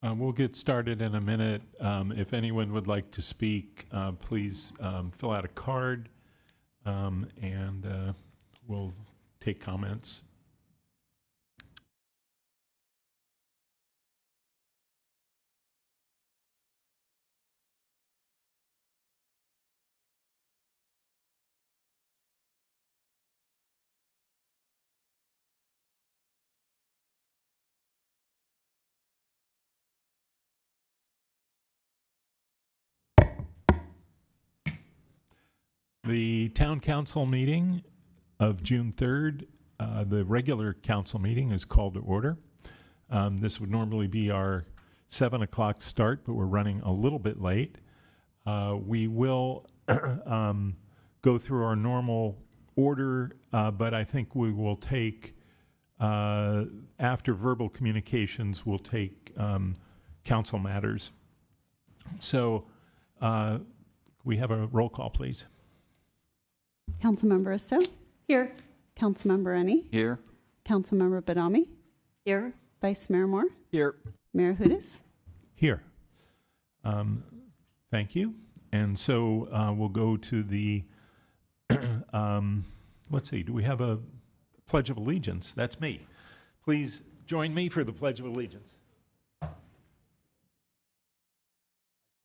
We'll get started in a minute. If anyone would like to speak, please fill out a card, and we'll take comments. The Town Council meeting of June 3rd, the regular council meeting is called to order. This would normally be our 7 o'clock start, but we're running a little bit late. We will go through our normal order, but I think we will take, after verbal communications, we'll take council matters. So we have a roll call, please. Councilmember Isto? Here. Councilmember Ennie? Here. Councilmember Badami? Here. Vice Mayor Moore? Here. Mayor Hudis? Here. Thank you. And so we'll go to the, let's see, do we have a Pledge of Allegiance? That's me. Please join me for the Pledge of Allegiance. I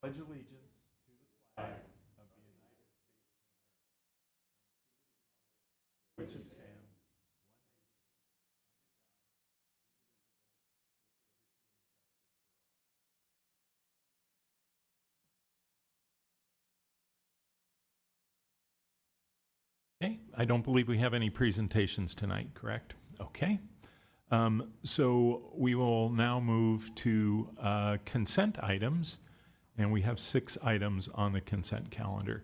pledge allegiance to the flag of the United States of America, which it stands, Okay, I don't believe we have any presentations tonight, correct? Okay. So we will now move to consent items, and we have 6 items on the consent calendar.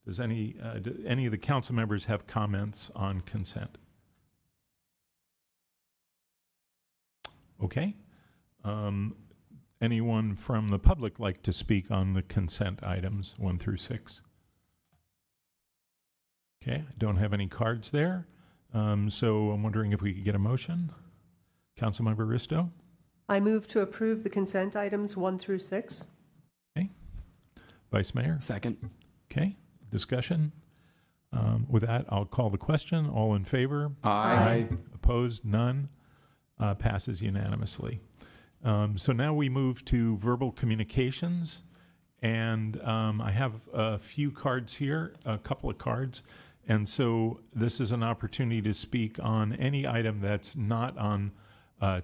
Does any of the council members have comments on consent? Okay. Anyone from the public like to speak on the consent items 1 through 6? Okay, I don't have any cards there. So I'm wondering if we could get a motion. Councilmember Risto? I move to approve the consent items 1 through 6. Okay. Vice Mayor? Second. Okay, discussion. With that, I'll call the question. All in favor? Aye. Opposed? None. Passes unanimously. So now we move to verbal communications. And I have a few cards here, a couple of cards. And so this is an opportunity to speak on any item that's not on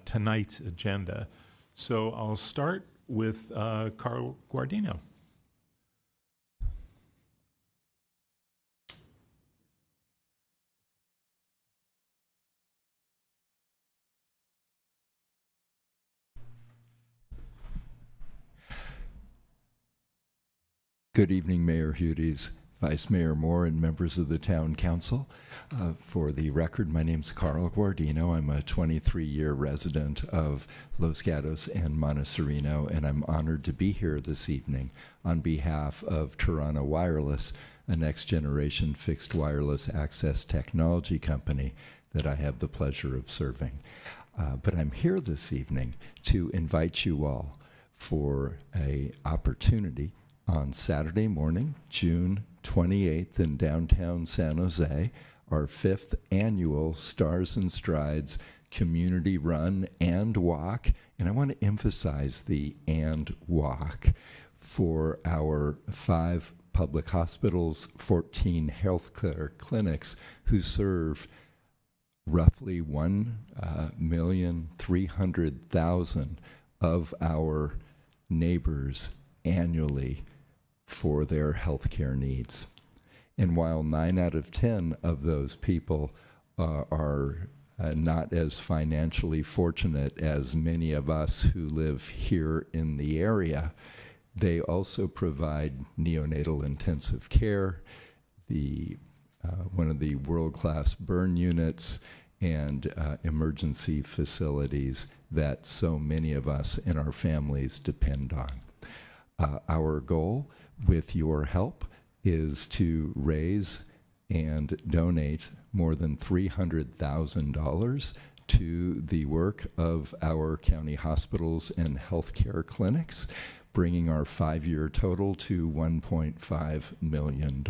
tonight's agenda. So I'll start with Carl Guardino. Good evening, Mayor Hudis, Vice Mayor Moore, and members of the Town Council. For the record, my name's Carl Guardino. I'm a 23-year resident of Los Gatos and Montecito, and I'm honored to be here this evening on behalf of Toronto Wireless, a next-generation fixed wireless access technology company that I have the pleasure of serving. But I'm here this evening to invite you all for an opportunity on Saturday morning, June 28th in downtown San Jose, our 5th annual Stars and Strides community run and walk. And I want to emphasize the and walk for our 5 public hospitals, 14 healthcare clinics who serve roughly 1,300,000 of our neighbors annually for their healthcare needs. And while 9 out of 10 of those people are not as financially fortunate as many of us who live here in the area, they also provide neonatal intensive care, one of the world-class burn units, and emergency facilities that so many of us and our families depend on. Our goal, with your help, is to raise and donate more than $300,000 to the work of our county hospitals and healthcare clinics, bringing our 5-year total to $1.5 million.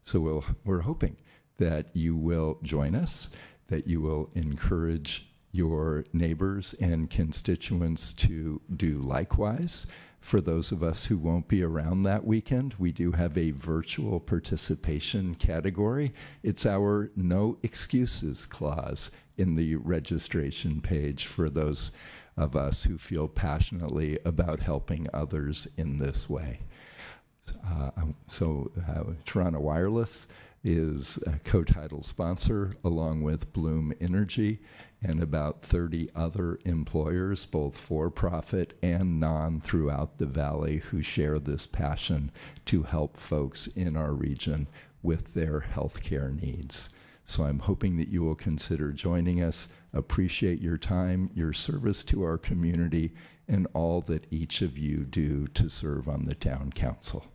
So we're hoping that you will join us, that you will encourage your neighbors and constituents to do likewise. For those of us who won't be around that weekend, we do have a virtual participation category. It's our no excuses clause in the registration page for those of us who feel passionately about helping others in this way. Toronto Wireless is a co-title sponsor along with Bloom Energy and about 30 other employers, both for-profit and non, throughout the valley who share this passion to help folks in our region with their healthcare needs. So I'm hoping that you will consider joining us, appreciate your time, your service to our community, and all that each of you do to serve on the town council.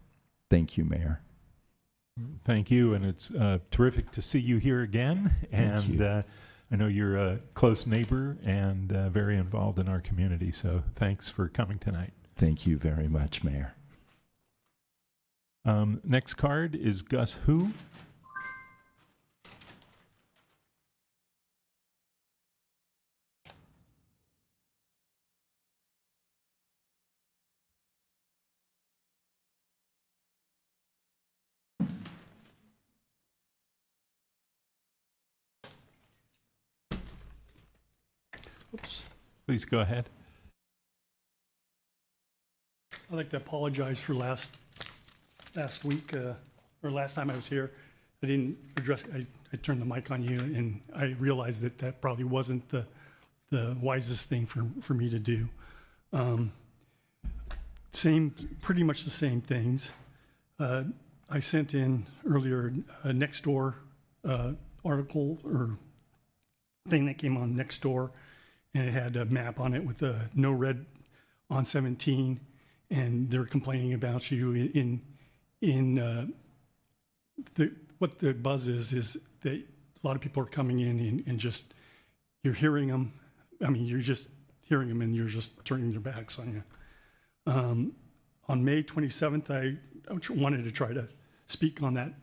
Thank you, Mayor. Thank you, and it's terrific to see you here again. And I know you're a close neighbor and very involved in our community, so thanks for coming tonight. Thank you very much, Mayor. Next card is Gus Hu. Oops. Please go ahead. I'd like to apologize for last week, or last time I was here. I didn't address, I turned the mic on you, and I realized that probably wasn't the wisest thing for me to do. Pretty much the same things. I sent in earlier a Nextdoor article or thing that came on Nextdoor, and it had a map on it with the no red on 17, and they're complaining about you what the buzz is that a lot of people are coming in and just, you're hearing them. I mean, you're just hearing them and you're just turning their backs on you. On May 27th, I wanted to try to speak on that.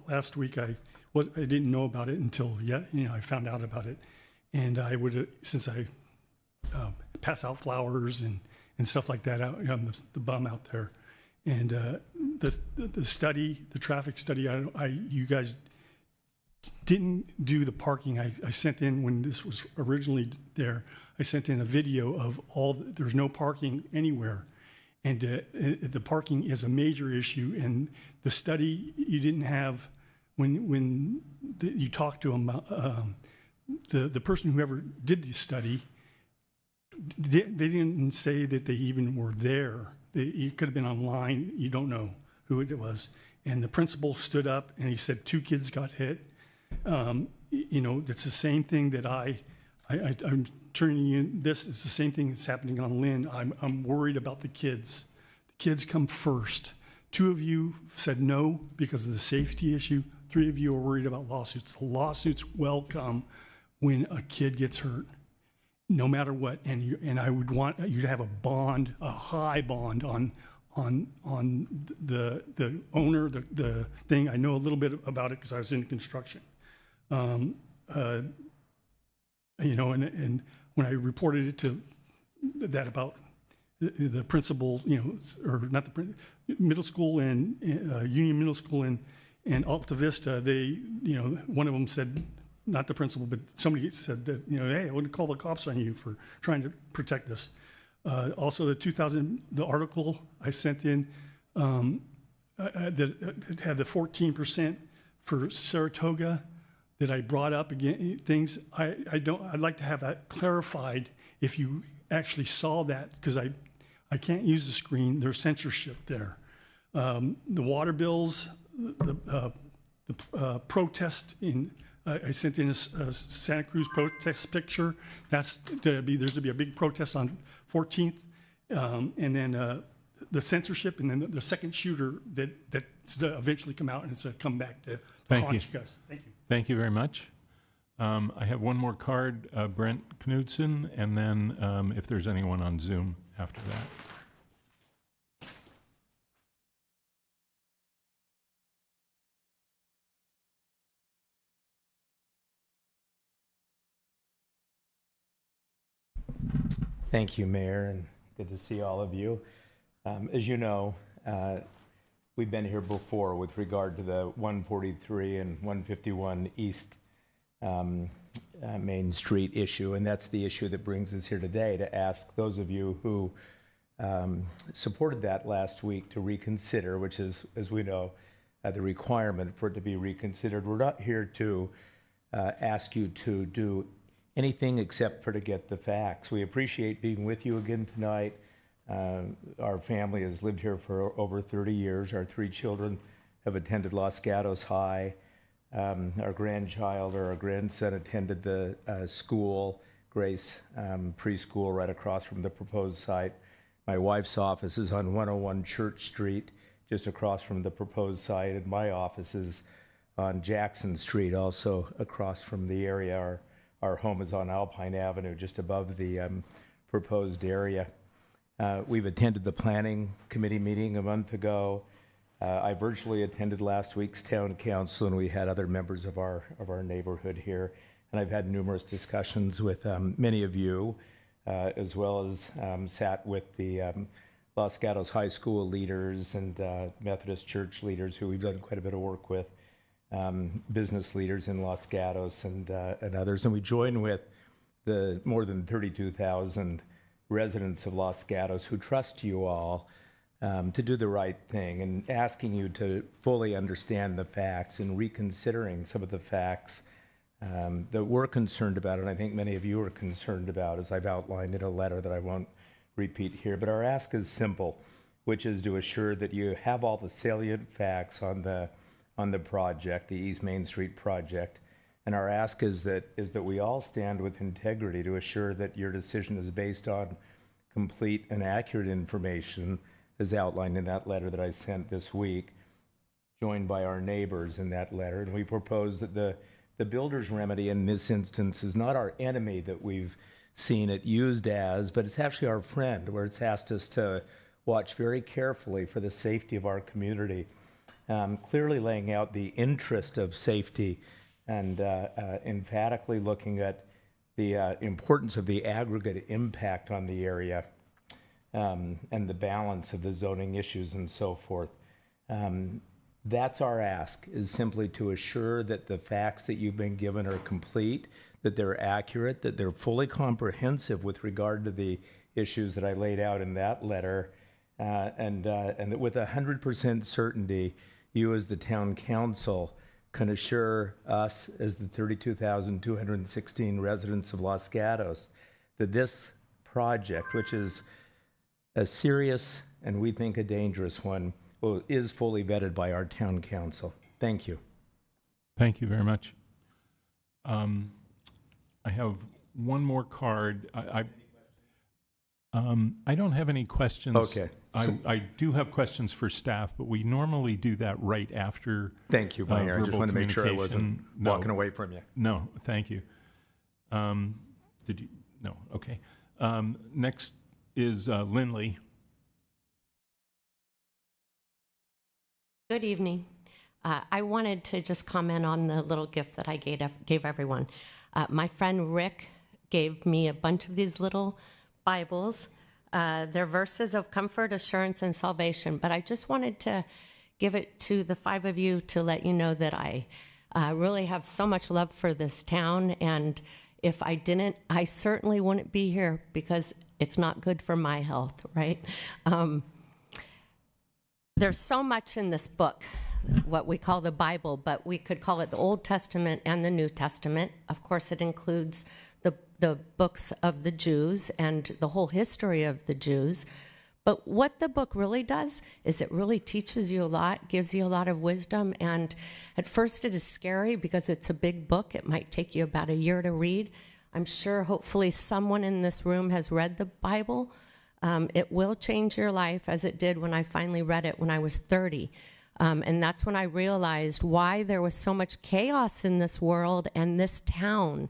Last week, I didn't know about it until I found out about it. And I would, since I pass out flowers and stuff like that out, the bum out there, and the study, the traffic study, you guys didn't do the parking. I sent in, when this was originally there, I sent in a video of there's no parking anywhere, and the parking is a major issue. And the study you didn't have when you talked to them. The person who ever did the study, they didn't say that they even were there. It could have been online. You don't know who it was. And the principal stood up and he said 2 kids got hit. That's the same thing that I'm turning in. This is the same thing that's happening on Lynn. I'm worried about the kids. The kids come first. 2 of you said no because of the safety issue. 3 of you are worried about lawsuits. The lawsuits will come when a kid gets hurt, no matter what. And I would want you to have a bond, a high bond on the owner, the thing. I know a little bit about it because I was in construction. And when I reported it to that about the principal, or not the middle school and Union Middle School and Alta Vista, they, one of them said, not the principal, but somebody said that, hey, I wouldn't call the cops on you for trying to protect this. Also, the article I sent in that had the 14% for Saratoga that I brought up again, things I'd like to have that clarified if you actually saw that, because I can't use the screen. There's censorship there. The water bills, the protest in. I sent in a Santa Cruz protest picture. There's to be a big protest on 14th, and then the censorship, and then the second shooter that's eventually come out, and it's come back to haunt you guys. Thank you. Thank you very much. I have one more card, Brent Knudsen, and then if there's anyone on Zoom after that. Thank you, Mayor, and good to see all of you. As you know, we've been here before with regard to the 143 and 151 East Main Street issue, and that's the issue that brings us here today to ask those of you who supported that last week to reconsider, which is, as we know, the requirement for it to be reconsidered. We're not here to ask you to do anything except for to get the facts. We appreciate being with you again tonight. Our family has lived here for over 30 years. Our 3 children have attended Los Gatos High. Our grandchild or our grandson attended the school, Grace preschool, right across from the proposed site. My wife's office is on 101 Church Street, just across from the proposed site, and my office is on Jackson Street, also across from the area. Our home is on Alpine Avenue, just above the proposed area. We've attended the planning committee meeting a month ago. I virtually attended last week's town council, and we had other members of our neighborhood here. And I've had numerous discussions with many of you, as well as sat with the Los Gatos High School leaders and Methodist Church leaders who we've done quite a bit of work with. Business leaders in Los Gatos and others. And we join with the more than 32,000 residents of Los Gatos who trust you all to do the right thing and asking you to fully understand the facts and reconsidering some of the facts that we're concerned about, and I think many of you are concerned about, as I've outlined in a letter that I won't repeat here. But our ask is simple, which is to assure that you have all the salient facts on the project, the East Main Street project. And our ask is that we all stand with integrity to assure that your decision is based on complete and accurate information as outlined in that letter that I sent this week, joined by our neighbors in that letter. And we propose that the builder's remedy in this instance is not our enemy that we've seen it used as, but it's actually our friend, where it's asked us to watch very carefully for the safety of our community. Clearly laying out the interest of safety and emphatically looking at the importance of the aggregate impact on the area and the balance of the zoning issues and so forth. That's our ask, is simply to assure that the facts that you've been given are complete, that they're accurate, that they're fully comprehensive with regard to the issues that I laid out in that letter, and that with 100% certainty, you as the town council can assure us as the 32,216 residents of Los Gatos that this project, which is a serious and we think a dangerous one, is fully vetted by our town council. Thank you. Thank you very much. I have one more card. I don't have any questions. Okay. I do have questions for staff, but we normally do that right after. Thank you, Mayor. I just wanted to make sure I wasn't walking away from you. No, thank you. Did you? No. Okay. Next is Lindley. Good evening. I wanted to just comment on the little gift that I gave everyone. My friend Rick gave me a bunch of these little Bibles. They're verses of comfort, assurance, and salvation. But I just wanted to give it to the 5 of you to let you know that I really have so much love for this town. And if I didn't, I certainly wouldn't be here because it's not good for my health, right? There's so much in this book, what we call the Bible, but we could call it the Old Testament and the New Testament. Of course, it includes the books of the Jews and the whole history of the Jews. But what the book really does is it really teaches you a lot, gives you a lot of wisdom. And at first it is scary because it's a big book. It might take you about a year to read. I'm sure hopefully someone in this room has read the Bible. It will change your life as it did when I finally read it when I was 30. And that's when I realized why there was so much chaos in this world and this town.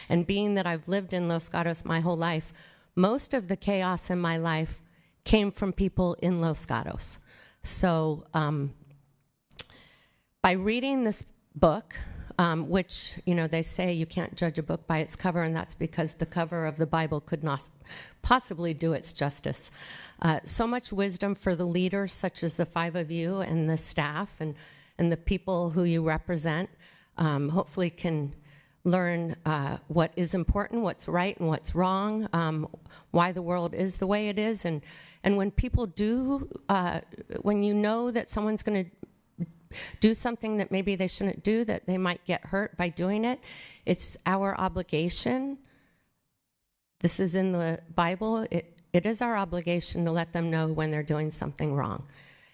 And being that I've lived in Los Gatos my whole life, most of the chaos in my life came from people in Los Gatos. So by reading this book, which, you know, they say you can't judge a book by its cover, and that's because the cover of the Bible could not possibly do its justice. So much wisdom for the leaders, such as the 5 of you and the staff and the people who you represent, hopefully can learn what is important, what's right and what's wrong, why the world is the way it is. And when people do, when you know that someone's going to do something that maybe they shouldn't do, that they might get hurt by doing it, it's our obligation. This is in the Bible. It is our obligation to let them know when they're doing something wrong.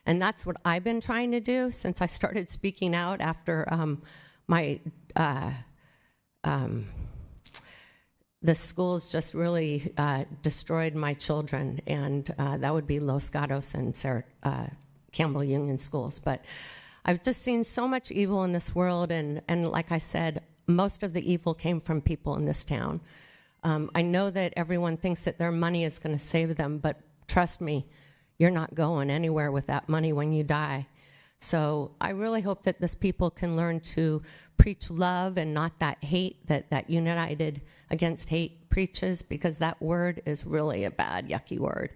And that's what I've been trying to do since I started speaking out after the schools just really destroyed my children, and that would be Los Gatos and Campbell Union schools. But I've just seen so much evil in this world, and like I said, most of the evil came from people in this town. I know that everyone thinks that their money is going to save them, but trust me, you're not going anywhere with that money when you die. So I really hope that this people can learn to preach love and not that hate that United Against Hate preaches, because that word is really a bad, yucky word.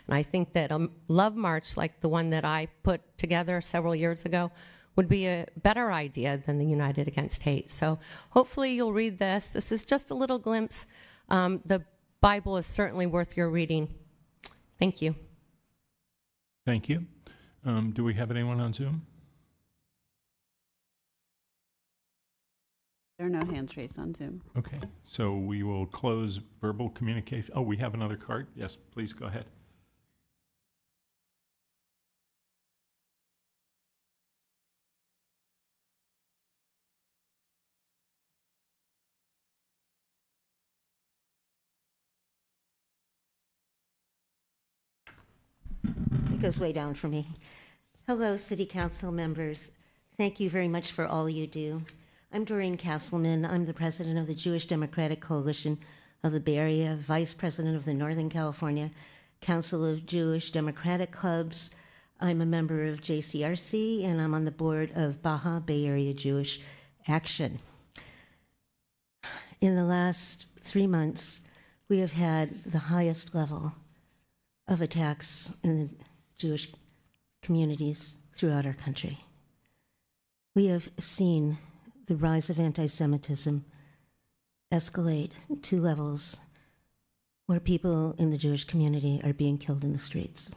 And I think that a love march like the one that I put together several years ago would be a better idea than the United Against Hate. So hopefully you'll read this. This is just a little glimpse. The Bible is certainly worth your reading. Thank you. Thank you. Do we have anyone on Zoom? There are no hands raised on Zoom. Okay, so we will close verbal communication. Oh, we have another card. Yes, please go ahead. It goes way down for me. Hello, City Council members. Thank you very much for all you do. I'm Doreen Castleman. I'm the president of the Jewish Democratic Coalition of the Bay Area, vice president of the Northern California Council of Jewish Democratic Clubs. I'm a member of JCRC, and I'm on the board of Baja Bay Area Jewish Action. In the last 3 months, we have had the highest level of attacks in the Jewish communities throughout our country. We have seen the rise of anti-Semitism escalate to levels where people in the Jewish community are being killed in the streets.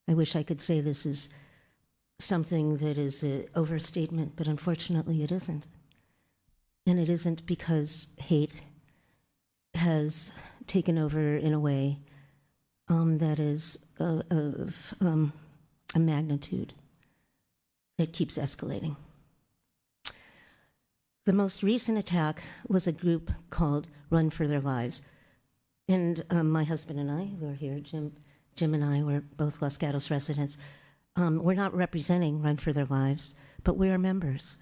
I wish I could say this is something that is an overstatement, but unfortunately it isn't. And it isn't because hate has taken over in a way that is of a magnitude that keeps escalating. The most recent attack was a group called Run for Their Lives. And my husband and I, who are here, Jim and I, we're both Los Gatos residents. We're not representing Run for Their Lives, but we are members.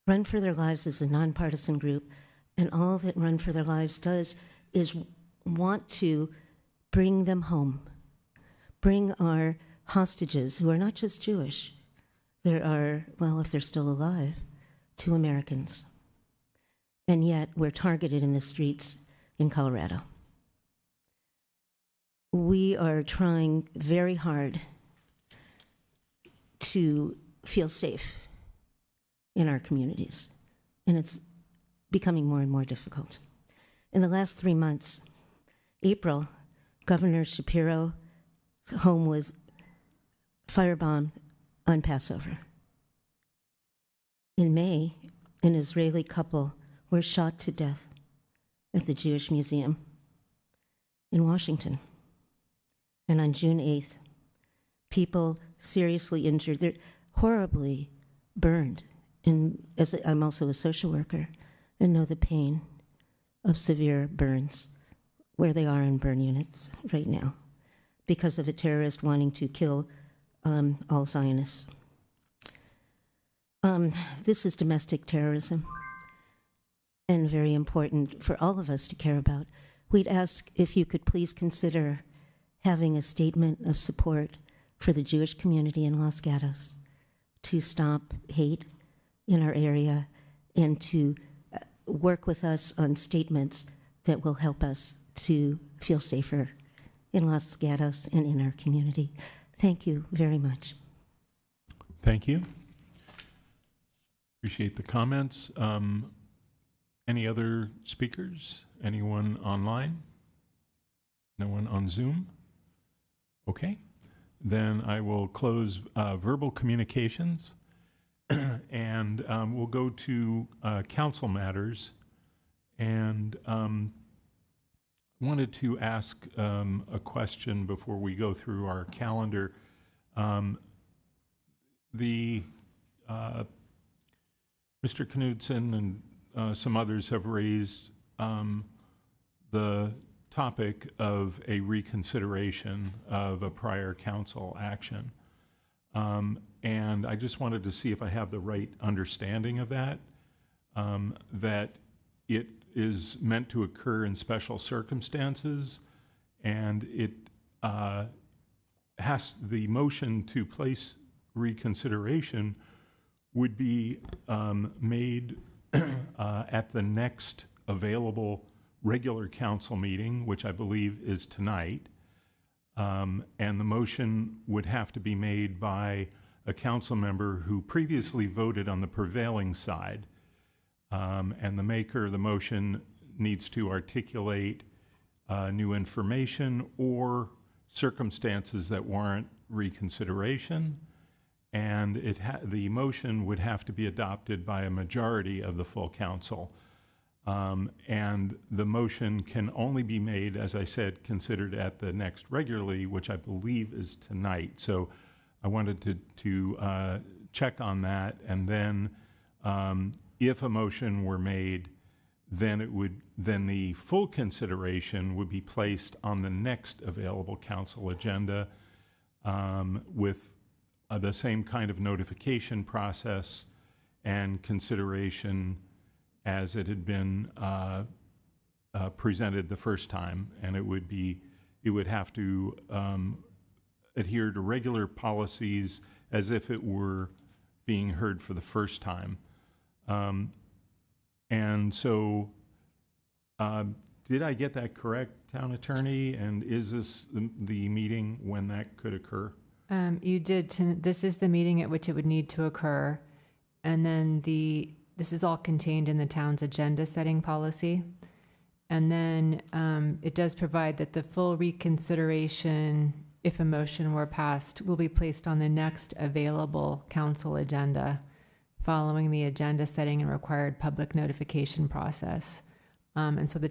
Run for Their Lives is a nonpartisan group, and all that Run for Their Lives does is want to bring them home, bring our hostages, who are not just Jewish. There are, well, if they're still alive, 2 Americans. And yet we're targeted in the streets in Colorado. We are trying very hard to feel safe in our communities, and it's becoming more and more difficult. In the last 3 months, April, Governor Shapiro's home was firebombed on Passover. In May, an Israeli couple were shot to death at the Jewish Museum in Washington. And on June 8th, people seriously injured, they're horribly burned. And I'm also a social worker and know the pain of severe burns where they are in burn units right now because of a terrorist wanting to kill all Zionists. This is domestic terrorism, and very important for all of us to care about. We'd ask if you could please consider having a statement of support for the Jewish community in Los Gatos to stop hate in our area and to work with us on statements that will help us to feel safer in Los Gatos and in our community. Thank you very much. Thank you. Appreciate the comments. Any other speakers? Anyone online? No one on Zoom? Okay. Then I will close verbal communications and we'll go to council matters. And wanted to ask a question before we go through our calendar. Mr. Knudsen and some others have raised the topic of a reconsideration of a prior council action. And I just wanted to see if I have the right understanding of that, that it is meant to occur in special circumstances, and it the motion to place reconsideration would be made at the next available regular council meeting, which I believe is tonight. And the motion would have to be made by a council member who previously voted on the prevailing side. And the maker of the motion needs to articulate new information or circumstances that warrant reconsideration. And the motion would have to be adopted by a majority of the full council. And the motion can only be made, as I said, considered at the next regularly, which I believe is tonight. So I wanted to check on that. And then if a motion were made, then the full consideration would be placed on the next available council agenda with the same kind of notification process and consideration as it had been presented the first time. And it would have to adhere to regular policies as if it were being heard for the first time. And so, did I get that correct, Town Attorney? And is this the meeting when that could occur? You did. This is the meeting at which it would need to occur. And then this is all contained in the town's agenda setting policy. And then it does provide that the full reconsideration, if a motion were passed, will be placed on the next available council agenda following the agenda setting and required public notification process. And so I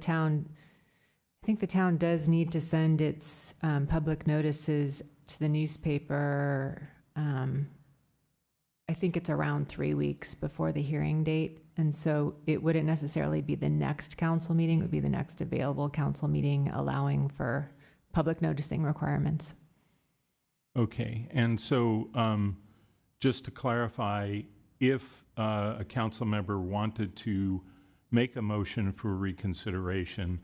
think the town does need to send its public notices to the newspaper. I think it's around 3 weeks before the hearing date. And so it wouldn't necessarily be the next council meeting, it would be the next available council meeting allowing for public noticing requirements. Okay, and so just to clarify, if a council member wanted to make a motion for reconsideration,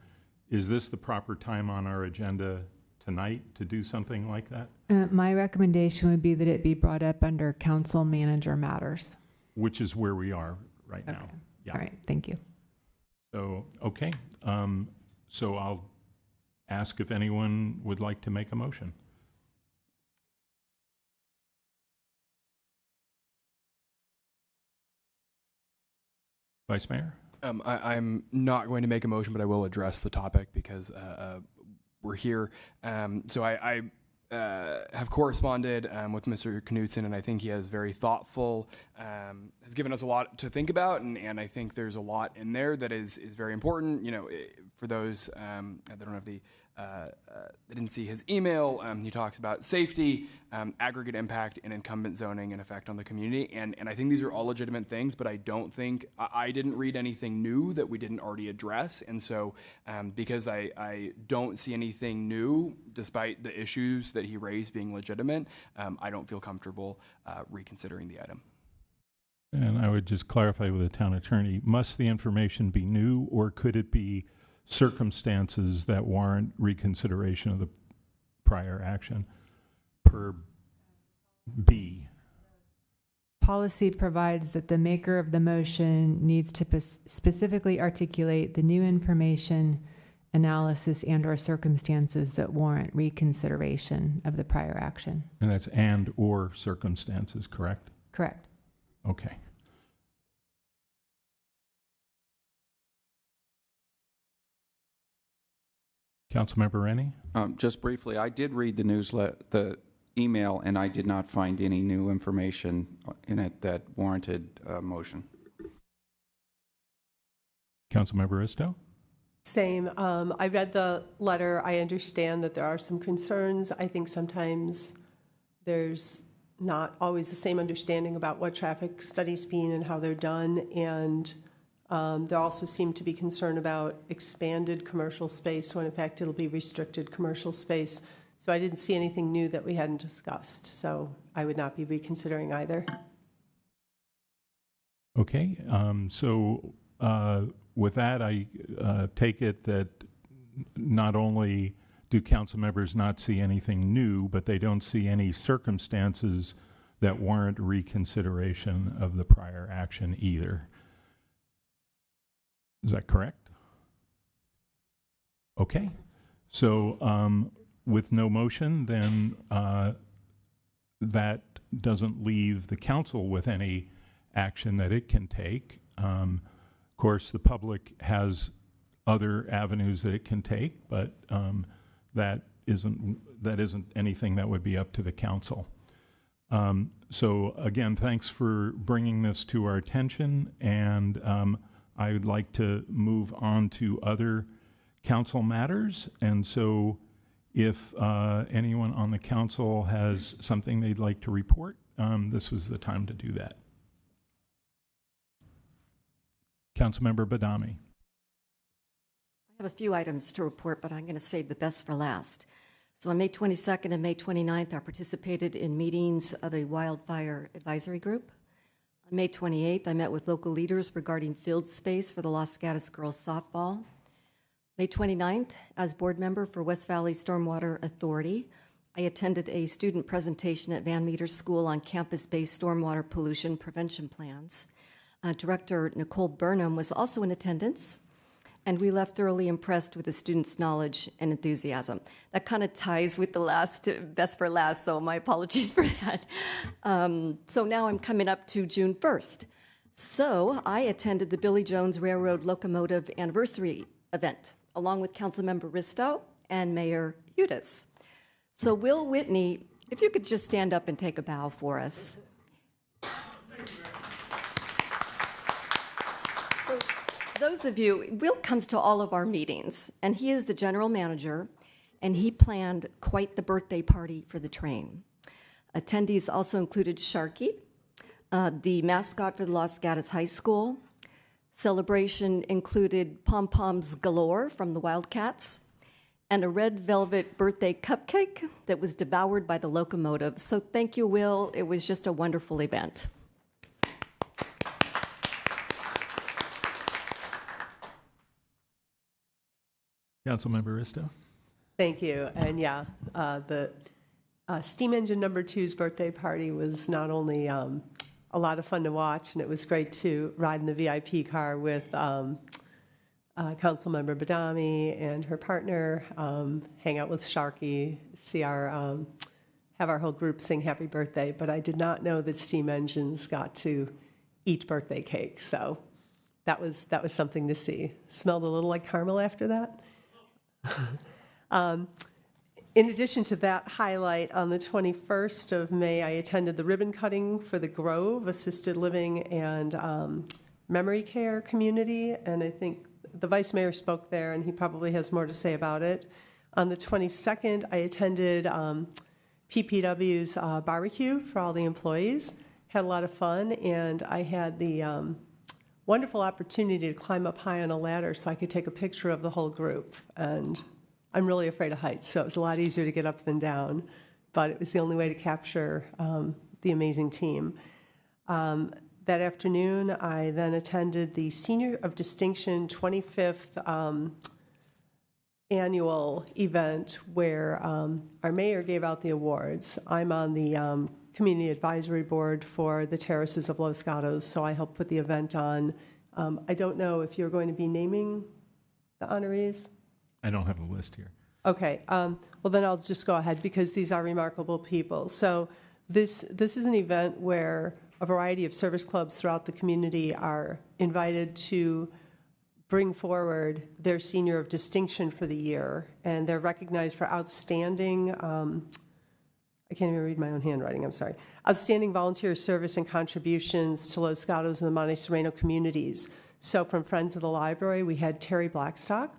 is this the proper time on our agenda tonight to do something like that? My recommendation would be that it be brought up under council manager matters. Which is where we are right now. Okay. Yeah. All right, thank you. So, okay. So I'll ask if anyone would like to make a motion. Vice Mayor? I'm not going to make a motion, but I will address the topic because we're here. So I have corresponded with Mr. Knudsen, and I think he has very thoughtful, has given us a lot to think about, and I think there's a lot in there that is very important. You know, for those that don't have the I didn't see his email. He talks about safety, aggregate impact, and incumbent zoning and effect on the community. And I think these are all legitimate things, but I don't think, I didn't read anything new that we didn't already address. And so because I don't see anything new, despite the issues that he raised being legitimate, I don't feel comfortable reconsidering the item. And I would just clarify with the town attorney, must the information be new, or could it be circumstances that warrant reconsideration of the prior action per B? Policy provides that the maker of the motion needs to specifically articulate the new information, analysis, and/or circumstances that warrant reconsideration of the prior action. And that's and/or circumstances, correct? Correct. Okay. Councilmember Rennie? Just briefly, I did read the newsletter, the email, and I did not find any new information in it that warranted a motion. Councilmember Isto? Same. I read the letter. I understand that there are some concerns. I think sometimes there's not always the same understanding about what traffic studies mean and how they're done. And there also seemed to be concern about expanded commercial space when in fact it'll be restricted commercial space. So I didn't see anything new that we hadn't discussed. So I would not be reconsidering either. Okay. With that, I take it that not only do council members not see anything new, but they don't see any circumstances that warrant reconsideration of the prior action either. Is that correct? Okay. So with no motion, then that doesn't leave the council with any action that it can take. Of course, the public has other avenues that it can take, but that isn't anything that would be up to the council. So again, thanks for bringing this to our attention, and I would like to move on to other council matters. And so if anyone on the council has something they'd like to report, this was the time to do that. Councilmember Badami. I have a few items to report, but I'm going to save the best for last. So on May 22nd and May 29th, I participated in meetings of a wildfire advisory group. On May 28th, I met with local leaders regarding field space for the Los Gatos girls softball. May 29th, as board member for West Valley Stormwater Authority, I attended a student presentation at Van Meter School on campus-based stormwater pollution prevention plans. Director Nicole Burnham was also in attendance, and we left thoroughly impressed with the students' knowledge and enthusiasm. That kind of ties with the last, best for last, so my apologies for that. So now I'm coming up to June 1st. So I attended the Billy Jones Railroad Locomotive Anniversary event, along with Councilmember Risto and Mayor Udis. So Will Whitney, if you could just stand up and take a bow for us. So those of you, Will comes to all of our meetings, and he is the general manager, and he planned quite the birthday party for the train. Attendees also included Sharky, the mascot for the Los Gatos High School. Celebration included pom-poms galore from the Wildcats, and a red velvet birthday cupcake that was devoured by the locomotive. So thank you, Will. It was just a wonderful event. Councilmember Risto. Thank you. And yeah, the Steam Engine No. 2's birthday party was not only a lot of fun to watch, and it was great to ride in the VIP car with Councilmember Badami and her partner, hang out with Sharky, see our have our whole group sing happy birthday. But I did not know that Steam Engines got to eat birthday cake, so that was something to see. Smelled a little like caramel after that. In addition to that highlight, on the 21st of May, I attended the ribbon cutting for the Grove Assisted Living and Memory Care Community, and I think the Vice Mayor spoke there, and he probably has more to say about it. On the 22nd, I attended PPW's barbecue for all the employees. Had a lot of fun, and I had the wonderful opportunity to climb up high on a ladder so I could take a picture of the whole group. And I'm really afraid of heights, so it was a lot easier to get up than down, but it was the only way to capture the amazing team. That afternoon, I then attended the Senior of Distinction 25th annual event where our mayor gave out the awards. I'm on the Community Advisory Board for the Terraces of Los Gatos, so I helped put the event on. I don't know if you're going to be naming the honorees? I don't have a list here. Okay, well then I'll just go ahead because these are remarkable people. So this is an event where a variety of service clubs throughout the community are invited to bring forward their senior of distinction for the year, and they're recognized for outstanding, I can't even read my own handwriting, I'm sorry, outstanding volunteer service and contributions to Los Gatos and the Monte Sereno communities. So from Friends of the Library, we had Terry Blackstock.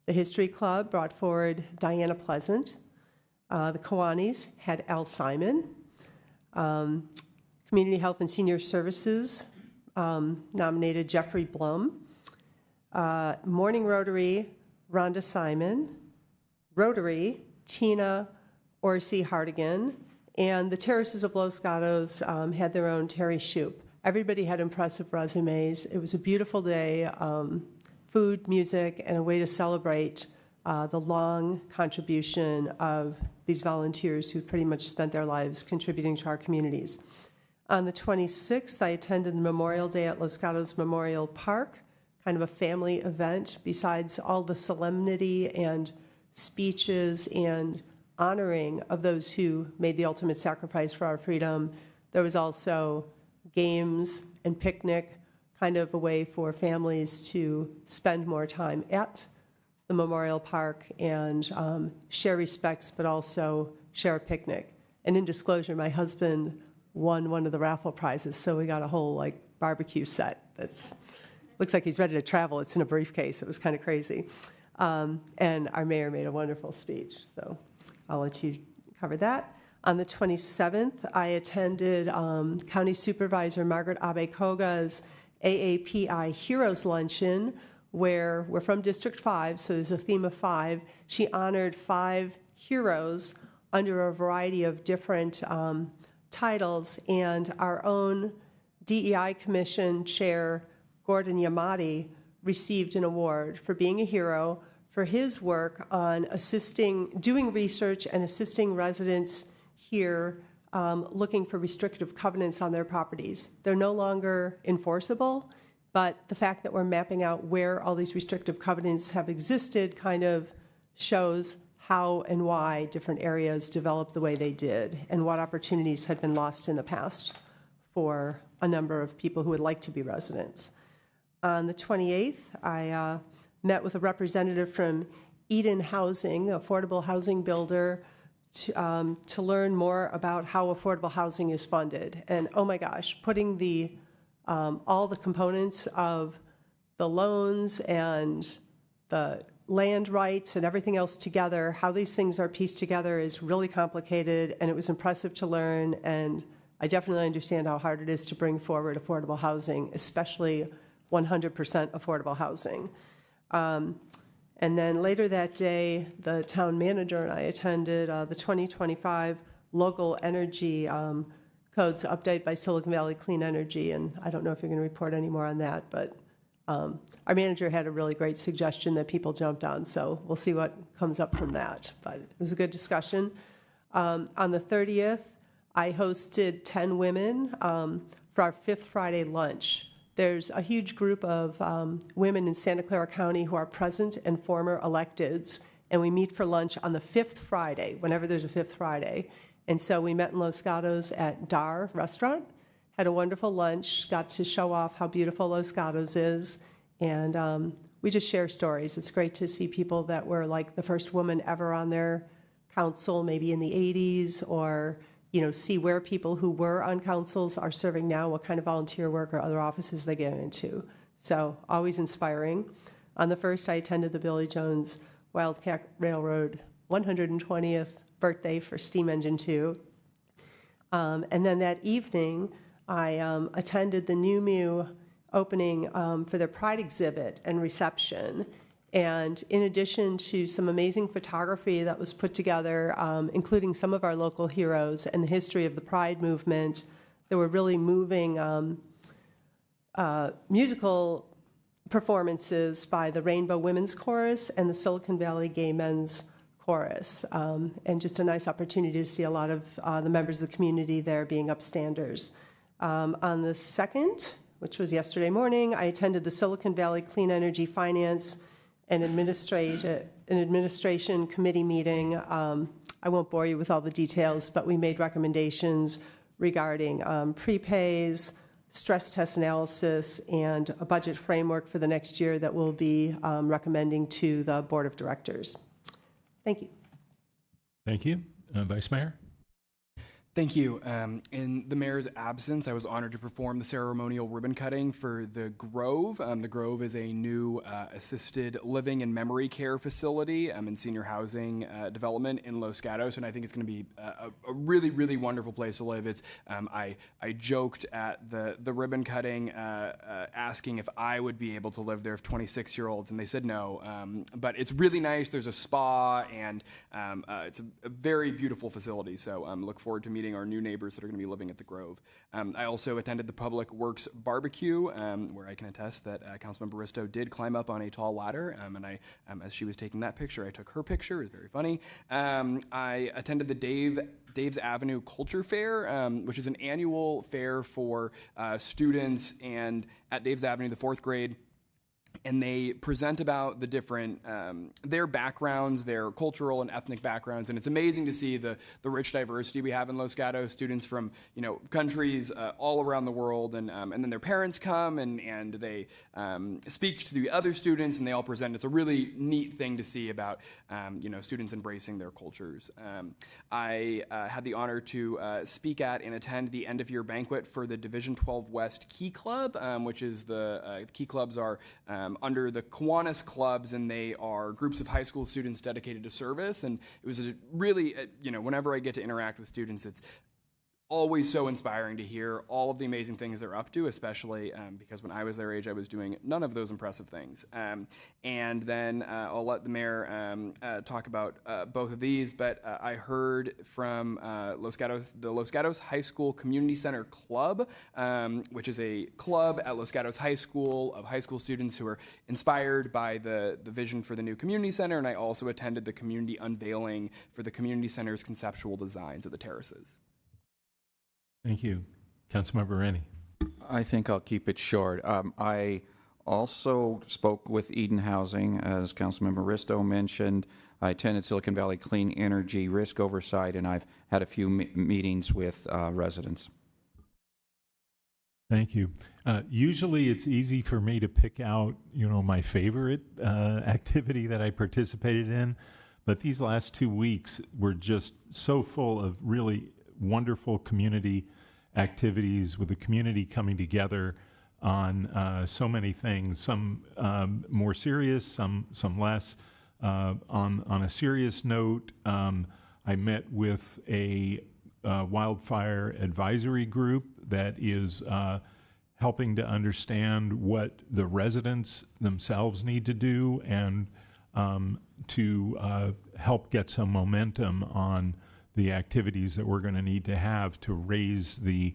The History Club brought forward Diana Pleasant. The Kiwanis had Al Simon. Community Health and Senior Services nominated Jeffrey Blum. Morning Rotary, Rhonda Simon. Rotary, Tina Orsi Hardigan. And the Terraces of Los Gatos had their own Terry Shoup. Everybody had impressive resumes. It was a beautiful day. Food, music, and a way to celebrate the long contribution of these volunteers who pretty much spent their lives contributing to our communities. On the 26th, I attended the Memorial Day at Los Gatos Memorial Park, kind of a family event. Besides all the solemnity and speeches and honoring of those who made the ultimate sacrifice for our freedom, there was also games and picnic, kind of a way for families to spend more time at the Memorial Park and share respects, but also share a picnic. And in disclosure, my husband won one of the raffle prizes, so we got a whole barbecue set that's looks like he's ready to travel. It's in a briefcase. It was kind of crazy. And our mayor made a wonderful speech, so I'll let you cover that. On the 27th, I attended County Supervisor Margaret Abe Koga's AAPI Heroes Luncheon, where we're from District 5, so there's a theme of 5. She honored 5 heroes under a variety of different titles, and our own DEI Commission Chair, Gordon Yamati, received an award for being a hero for his work on doing research and assisting residents here looking for restrictive covenants on their properties. They're no longer enforceable, but the fact that we're mapping out where all these restrictive covenants have existed kind of shows how and why different areas developed the way they did and what opportunities had been lost in the past for a number of people who would like to be residents. On the 28th, I met with a representative from Eden Housing, affordable housing builder, to learn more about how affordable housing is funded. And oh my gosh, putting all the components of the loans and the land rights and everything else together, how these things are pieced together is really complicated, and it was impressive to learn, and I definitely understand how hard it is to bring forward affordable housing, especially 100% affordable housing. And then later that day, the town manager and I attended the 2025 local energy codes update by Silicon Valley Clean Energy, and I don't know if you're going to report any more on that, but our manager had a really great suggestion that people jumped on, so we'll see what comes up from that. But it was a good discussion. On the 30th, I hosted 10 women for our 5th Friday lunch. There's a huge group of women in Santa Clara County who are present and former electeds, and we meet for lunch on the 5th Friday, whenever there's a 5th Friday. And so we met in Los Gatos at Dar Restaurant, had a wonderful lunch, got to show off how beautiful Los Gatos is, and we just share stories. It's great to see people that were like the first woman ever on their council, maybe in the 80s, or see where people who were on councils are serving now, what kind of volunteer work or other offices they get into. So always inspiring. On the 1st, I attended the Billy Jones Wildcat Railroad 120th birthday for Steam Engine 2. And then that evening, I attended the New Mew opening for their Pride exhibit and reception. And in addition to some amazing photography that was put together, including some of our local heroes and the history of the Pride movement, there were really moving musical performances by the Rainbow Women's Chorus and the Silicon Valley Gay Men's Chorus, and just a nice opportunity to see a lot of the members of the community there being upstanders. On the 2nd, which was yesterday morning, I attended the Silicon Valley Clean Energy Finance and Administration Committee meeting. I won't bore you with all the details, but we made recommendations regarding prepays, stress test analysis, and a budget framework for the next year that we'll be recommending to the Board of Directors. Thank you. Thank you. Vice Mayor? Thank you. In the mayor's absence, I was honored to perform the ceremonial ribbon cutting for the Grove. The Grove is a new assisted living and memory care facility in senior housing development in Los Gatos, and I think it's going to be a really, really wonderful place to live. It's I joked at the ribbon cutting asking if I would be able to live there if 26-year-olds, and they said no. But it's really nice. There's a spa, and it's a very beautiful facility. So look forward to meeting our new neighbors that are going to be living at the Grove. I also attended the Public Works Barbecue, where I can attest that Councilmember Risto did climb up on a tall ladder, and I, as she was taking that picture, I took her picture. It was very funny. I attended the Dave's Avenue Culture Fair, which is an annual fair for students and at Dave's Avenue, the 4th grade. And they present about the different, their backgrounds, their cultural and ethnic backgrounds. And it's amazing to see the rich diversity we have in Los Gatos, students from, countries all around the world. And then their parents come and they speak to the other students and they all present. It's a really neat thing to see about, students embracing their cultures. I had the honor to speak at and attend the end of year banquet for the Division 12 West Key Club, which is the Key Clubs are under the Kiwanis clubs, and they are groups of high school students dedicated to service. And it was a really, whenever I get to interact with students, it's always so inspiring to hear all of the amazing things they're up to, especially because when I was their age, I was doing none of those impressive things. And then I'll let the mayor talk about both of these, but I heard from the Los Gatos High School Community Center Club, which is a club at Los Gatos High School of high school students who are inspired by the vision for the new community center, and I also attended the community unveiling for the community center's conceptual designs of the terraces. Thank you. Councilmember Rennie. I think I'll keep it short. I also spoke with Eden Housing, as Councilmember Risto mentioned. I attended Silicon Valley Clean Energy Risk Oversight, and I've had a few meetings with residents. Thank you. Usually it's easy for me to pick out, my favorite activity that I participated in, but these last 2 weeks were just so full of really wonderful community activities, with the community coming together on so many things, some more serious, some less. On a serious note, I met with a wildfire advisory group that is helping to understand what the residents themselves need to do and to help get some momentum on the activities that we're going to need to have to raise the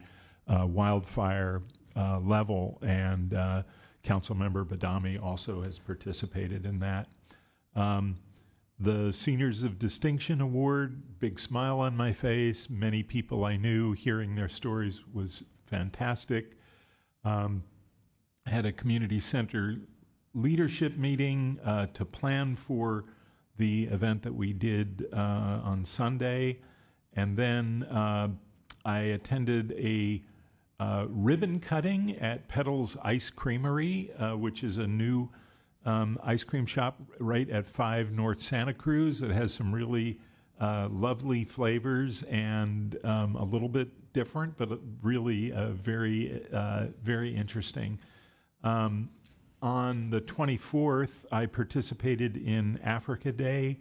wildfire level, and Councilmember Badami also has participated in that. The Seniors of Distinction Award, big smile on my face. Many people I knew, hearing their stories was fantastic. Had a community center leadership meeting to plan for the event that we did on Sunday. And then I attended a ribbon cutting at Petals Ice Creamery, which is a new ice cream shop right at 5 North Santa Cruz that has some really lovely flavors and a little bit different, but really very, very interesting. On on the 24th, I participated in Africa Day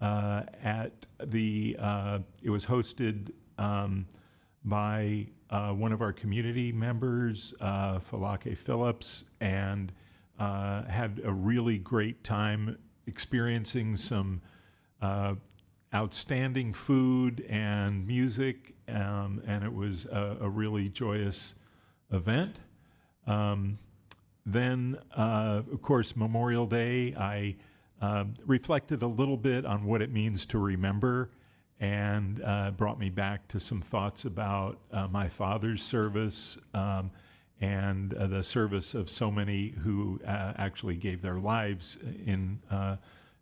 at the, it was hosted by one of our community members, Falake Phillips, and had a really great time experiencing some outstanding food and music, and it was a really joyous event. Then, of course, Memorial Day, I reflected a little bit on what it means to remember, and brought me back to some thoughts about my father's service and the service of so many who actually gave their lives in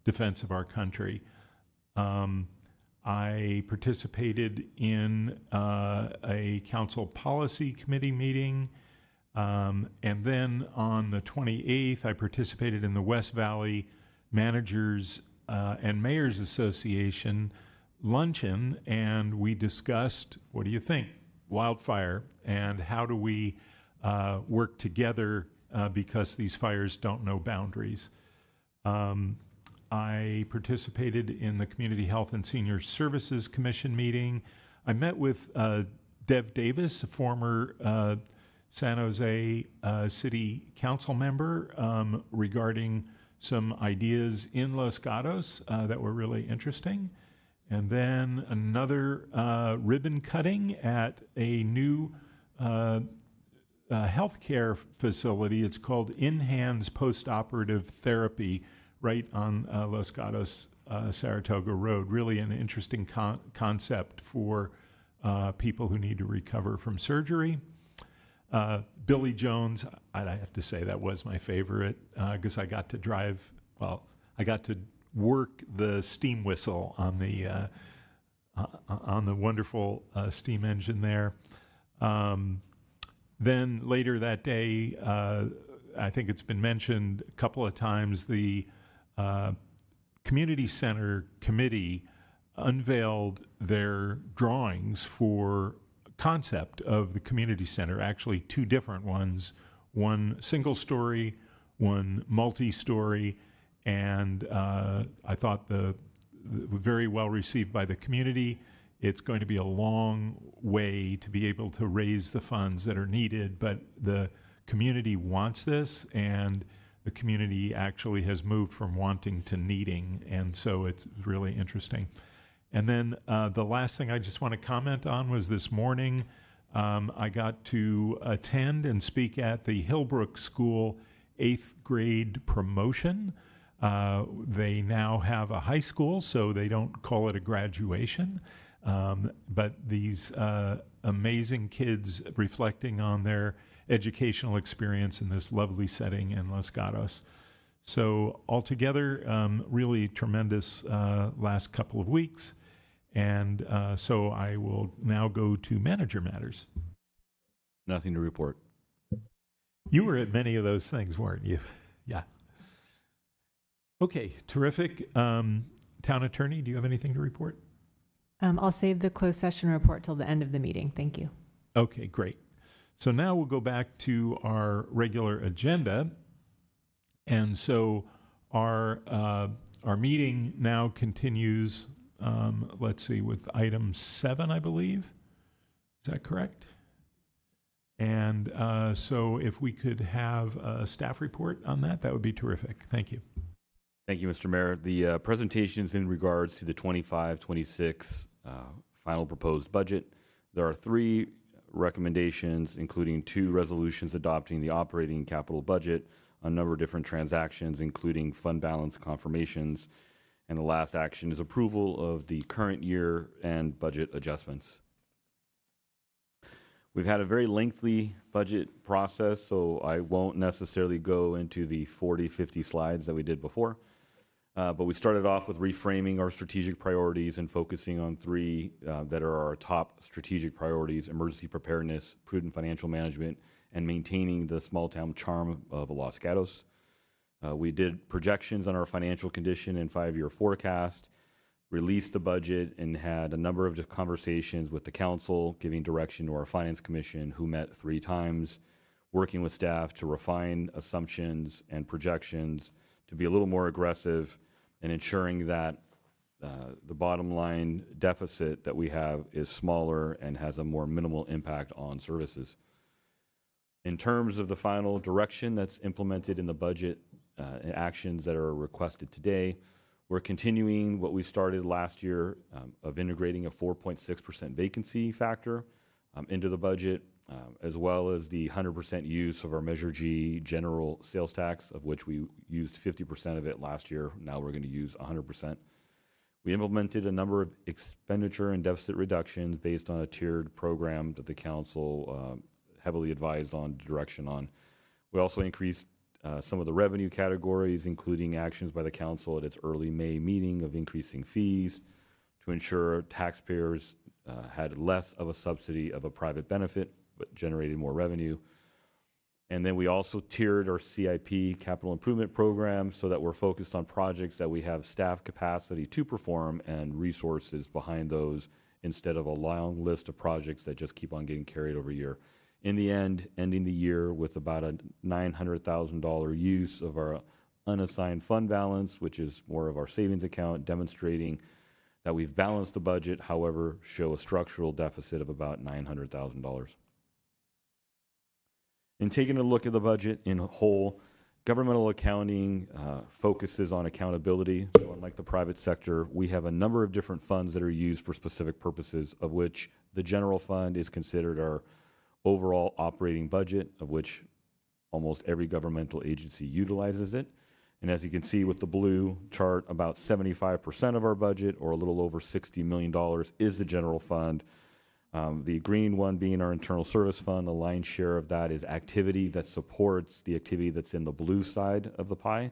defense of our country. I participated in a council policy committee meeting. And then on the 28th, I participated in the West Valley Managers and Mayors Association luncheon, and we discussed, what do you think, wildfire, and how do we work together because these fires don't know boundaries. I participated in the Community Health and Senior Services Commission meeting. I met with Dev Davis, a former San Jose City Council member, regarding some ideas in Los Gatos that were really interesting. And then another ribbon cutting at a new healthcare facility. It's called In Hands Postoperative Therapy, right on Los Gatos, Saratoga Road. Really an interesting concept for people who need to recover from surgery. Billy Jones, I have to say that was my favorite because I got to drive, well, I got to work the steam whistle on the wonderful steam engine there. Then later that day, I think it's been mentioned a couple of times, the Community Center Committee unveiled their drawings for concept of the community center, actually two different ones, one single story, one multi-story, and I thought the very well received by the community. It's going to be a long way to be able to raise the funds that are needed, but the community wants this, and the community actually has moved from wanting to needing, and so it's really interesting. And then the last thing I just want to comment on was this morning, I got to attend and speak at the Hillbrook School 8th grade promotion. They now have a high school, so they don't call it a graduation. But these amazing kids reflecting on their educational experience in this lovely setting in Los Gatos. So altogether, really tremendous last couple of weeks. And so I will now go to manager matters. Nothing to report. You were at many of those things, weren't you? Yeah. Okay, terrific. Town attorney, do you have anything to report? I'll save the closed session report till the end of the meeting. Thank you. Okay, great. So now we'll go back to our regular agenda. And so our meeting now continues, let's see, with item 7, I believe. Is that correct? And so if we could have a staff report on that, that would be terrific. Thank you. Thank you, Mr. Mayor. The presentation is in regards to the 25-26 final proposed budget. There are 3 recommendations, including 2 resolutions adopting the operating capital budget, a number of different transactions, including fund balance confirmations, and the last action is approval of the current year and budget adjustments. We've had a very lengthy budget process, so I won't necessarily go into the 40, 50 slides that we did before. But we started off with reframing our strategic priorities and focusing on 3 that are our top strategic priorities: emergency preparedness, prudent financial management, and maintaining the small town charm of Los Gatos. We did projections on our financial condition and 5-year forecast, released the budget, and had a number of conversations with the council, giving direction to our finance commission, who met 3 times, working with staff to refine assumptions and projections to be a little more aggressive and ensuring that the bottom line deficit that we have is smaller and has a more minimal impact on services. In terms of the final direction that's implemented in the budget and actions that are requested today, we're continuing what we started last year of integrating a 4.6% vacancy factor into the budget, as well as the 100% use of our Measure G general sales tax, of which we used 50% of it last year. Now we're going to use 100%. We implemented a number of expenditure and deficit reductions based on a tiered program that the council heavily advised on direction on. We also increased some of the revenue categories, including actions by the council at its early May meeting of increasing fees to ensure taxpayers had less of a subsidy of a private benefit, but generated more revenue. And then we also tiered our CIP capital improvement program so that we're focused on projects that we have staff capacity to perform and resources behind those instead of a long list of projects that just keep on getting carried over year. In the end, ending the year with about a $900,000 use of our unassigned fund balance, which is more of our savings account, demonstrating that we've balanced the budget, however, show a structural deficit of about $900,000. In taking a look at the budget in whole, governmental accounting focuses on accountability. So unlike the private sector, we have a number of different funds that are used for specific purposes, of which the general fund is considered our overall operating budget, of which almost every governmental agency utilizes it. And as you can see with the blue chart, about 75% of our budget, or a little over $60 million, is the general fund. The green one being our internal service fund, the lion's share of that is activity that supports the activity that's in the blue side of the pie.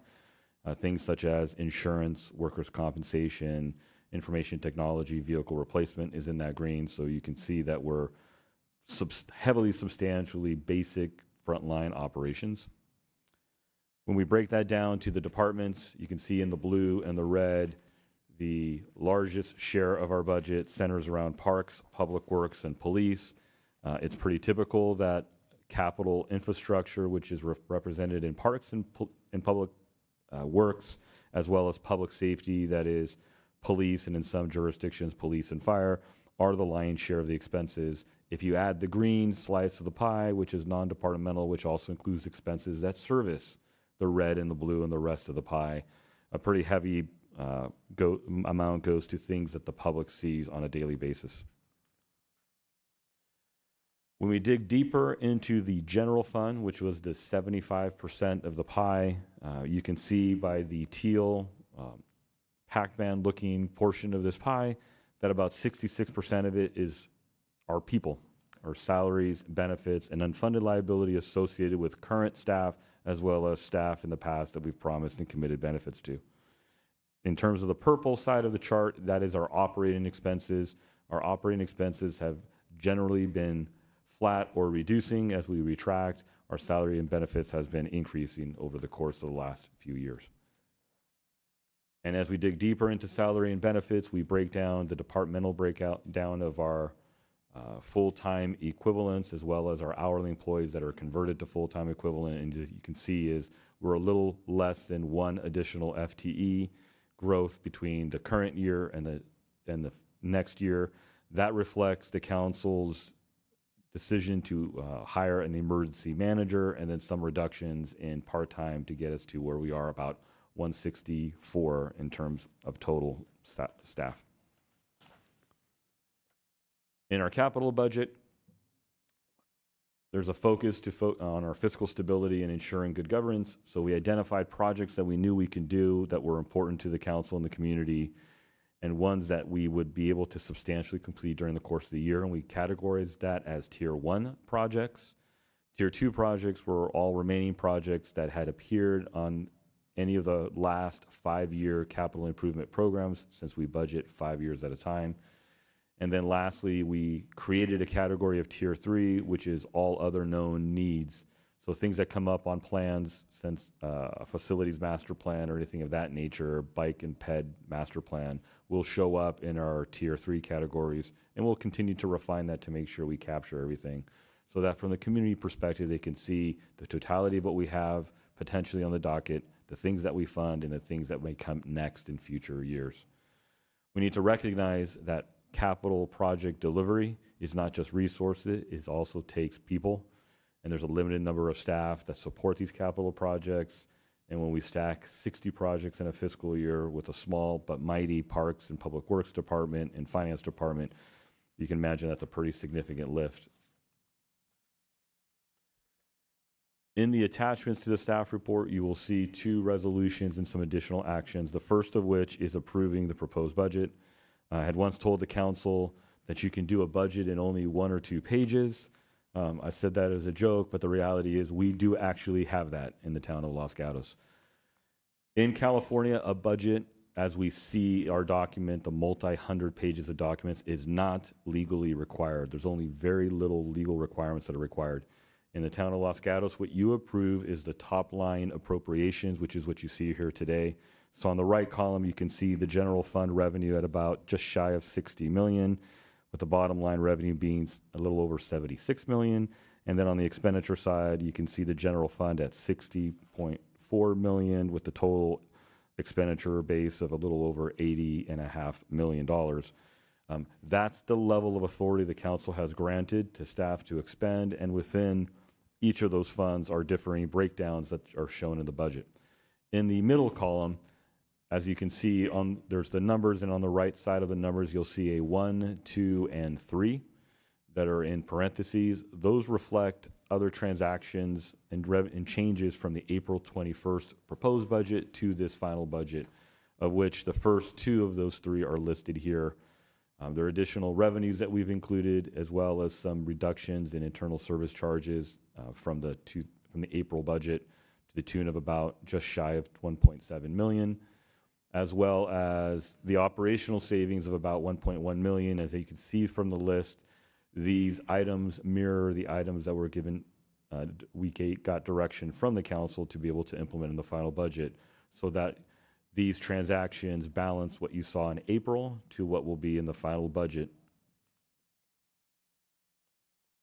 Things such as insurance, workers' compensation, information technology, vehicle replacement is in that green. So you can see that we're heavily substantially basic frontline operations. When we break that down to the departments, you can see in the blue and the red, the largest share of our budget centers around parks, public works, and police. It's pretty typical that capital infrastructure, which is represented in parks and public works, as well as public safety, that is police, and in some jurisdictions, police and fire, are the lion's share of the expenses. If you add the green slice of the pie, which is non-departmental, which also includes expenses that service the red and the blue and the rest of the pie, a pretty heavy amount goes to things that the public sees on a daily basis. When we dig deeper into the general fund, which was the 75% of the pie, you can see by the teal Pac-Man looking portion of this pie that about 66% of it is our people, our salaries, benefits, and unfunded liability associated with current staff, as well as staff in the past that we've promised and committed benefits to. In terms of the purple side of the chart, that is our operating expenses. Our operating expenses have generally been flat or reducing as we retract. Our salary and benefits has been increasing over the course of the last few years. And as we dig deeper into salary and benefits, we break down the departmental breakdown of our full-time equivalents, as well as our hourly employees that are converted to full-time equivalent. And as you can see is we're a little less than one additional FTE growth between the current year and the next year. That reflects the council's decision to hire an emergency manager and then some reductions in part-time to get us to where we are about 164 in terms of total staff. In our capital budget, there's a focus on our fiscal stability and ensuring good governance. So we identified projects that we knew we could do that were important to the council and the community, and ones that we would be able to substantially complete during the course of the year. And we categorized that as Tier 1 projects. Tier 2 projects were all remaining projects that had appeared on any of the last 5-year capital improvement programs, since we budget 5 years at a time. And then lastly, we created a category of Tier 3, which is all other known needs. So things that come up on plans, since a facilities master plan or anything of that nature, bike and ped master plan, will show up in our Tier 3 categories. And we'll continue to refine that to make sure we capture everything. so that from the community perspective, they can see the totality of what we have potentially on the docket, the things that we fund, and the things that may come next in future years. We need to recognize that capital project delivery is not just resources, it also takes people, and there's a limited number of staff that support these capital projects. And when we stack 60 projects in a fiscal year with a small but mighty Parks and Public Works Department and Finance Department, you can imagine that's a pretty significant lift. In the attachments to the staff report, you will see 2 resolutions and some additional actions, the first of which is approving the proposed budget. I had once told the council that you can do a budget in only 1 or 2 pages. I said that as a joke, but the reality is we do actually have that in the town of Los Gatos. In California, a budget, as we see our document, the multi-hundred pages of documents, is not legally required. There's only very little legal requirements that are required. In the town of Los Gatos, what you approve is the top line appropriations, which is what you see here today. So on the right column, you can see the general fund revenue at about just shy of 60 million, with the bottom line revenue being a little over 76 million. And then on the expenditure side, you can see the general fund at 60.4 million, with the total expenditure base of a little over $80.5 million. That's the level of authority the council has granted to staff to expend, and within each of those funds are differing breakdowns that are shown in the budget. In the middle column, as you can see, there's the numbers, and on the right side of the numbers, you'll see a 1, 2, and 3 that are in parentheses. Those reflect other transactions and changes from the April 21st proposed budget to this final budget, of which the first 2 of those 3 are listed here. There are additional revenues that we've included, as well as some reductions in internal service charges from the April budget to the tune of about just shy of 1.7 million, as well as the operational savings of about 1.1 million. As you can see from the list, these items mirror the items that were given. Week 8 got direction from the council to be able to implement in the final budget, so that these transactions balance what you saw in April to what will be in the final budget.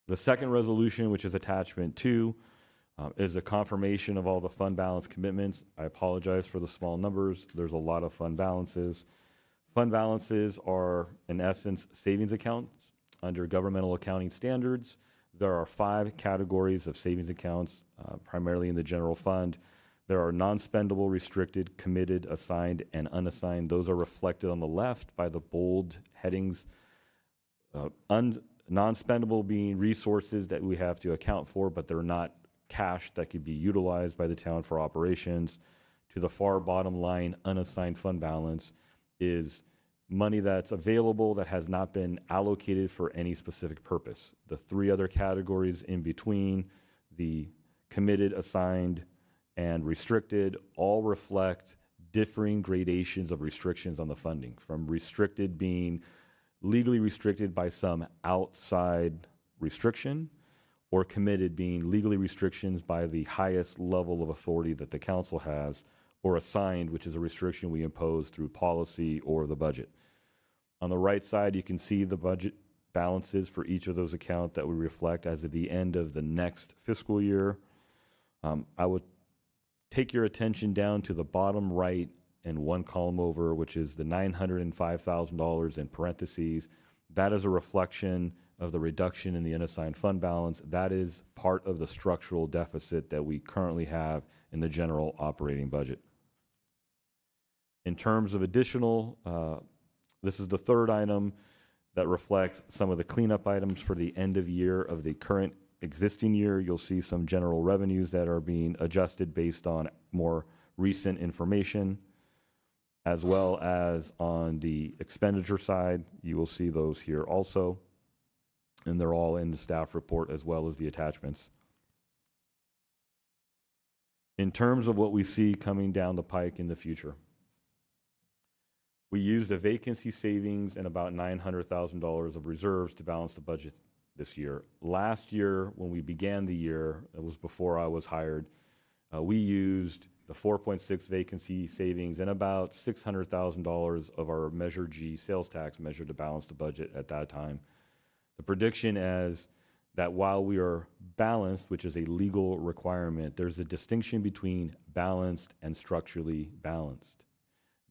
The second resolution, which is attachment 2, is a confirmation of all the fund balance commitments. I apologize for the small numbers. There's a lot of fund balances. Fund balances are, in essence, savings accounts under governmental accounting standards. There are 5 categories of savings accounts, primarily in the general fund. There are non-spendable, restricted, committed, assigned, and unassigned. Those are reflected on the left by the bold headings. Non-spendable being resources that we have to account for, but they're not cash that could be utilized by the town for operations. To the far bottom line, unassigned fund balance is money that's available that has not been allocated for any specific purpose. The 3 other categories in between, the committed, assigned, and restricted, all reflect differing gradations of restrictions on the funding, from restricted being legally restricted by some outside restriction, or committed being legally restrictions by the highest level of authority that the council has, or assigned, which is a restriction we impose through policy or the budget. On the right side, you can see the budget balances for each of those accounts that we reflect as of the end of the next fiscal year. I would take your attention down to the bottom right and 1 column over, which is the $905,000 in parentheses. That is a reflection of the reduction in the unassigned fund balance. That is part of the structural deficit that we currently have in the general operating budget. In terms of additional, this is the 3rd item that reflects some of the cleanup items for the end of year of the current existing year. You'll see some general revenues that are being adjusted based on more recent information, as well as on the expenditure side. You will see those here also, and they're all in the staff report as well as the attachments. In terms of what we see coming down the pike in the future, we used a vacancy savings and about $900,000 of reserves to balance the budget this year. Last year, when we began the year, it was before I was hired, we used the 4.6 vacancy savings and about $600,000 of our Measure G sales tax measure to balance the budget at that time. The prediction as that while we are balanced, which is a legal requirement, there's a distinction between balanced and structurally balanced.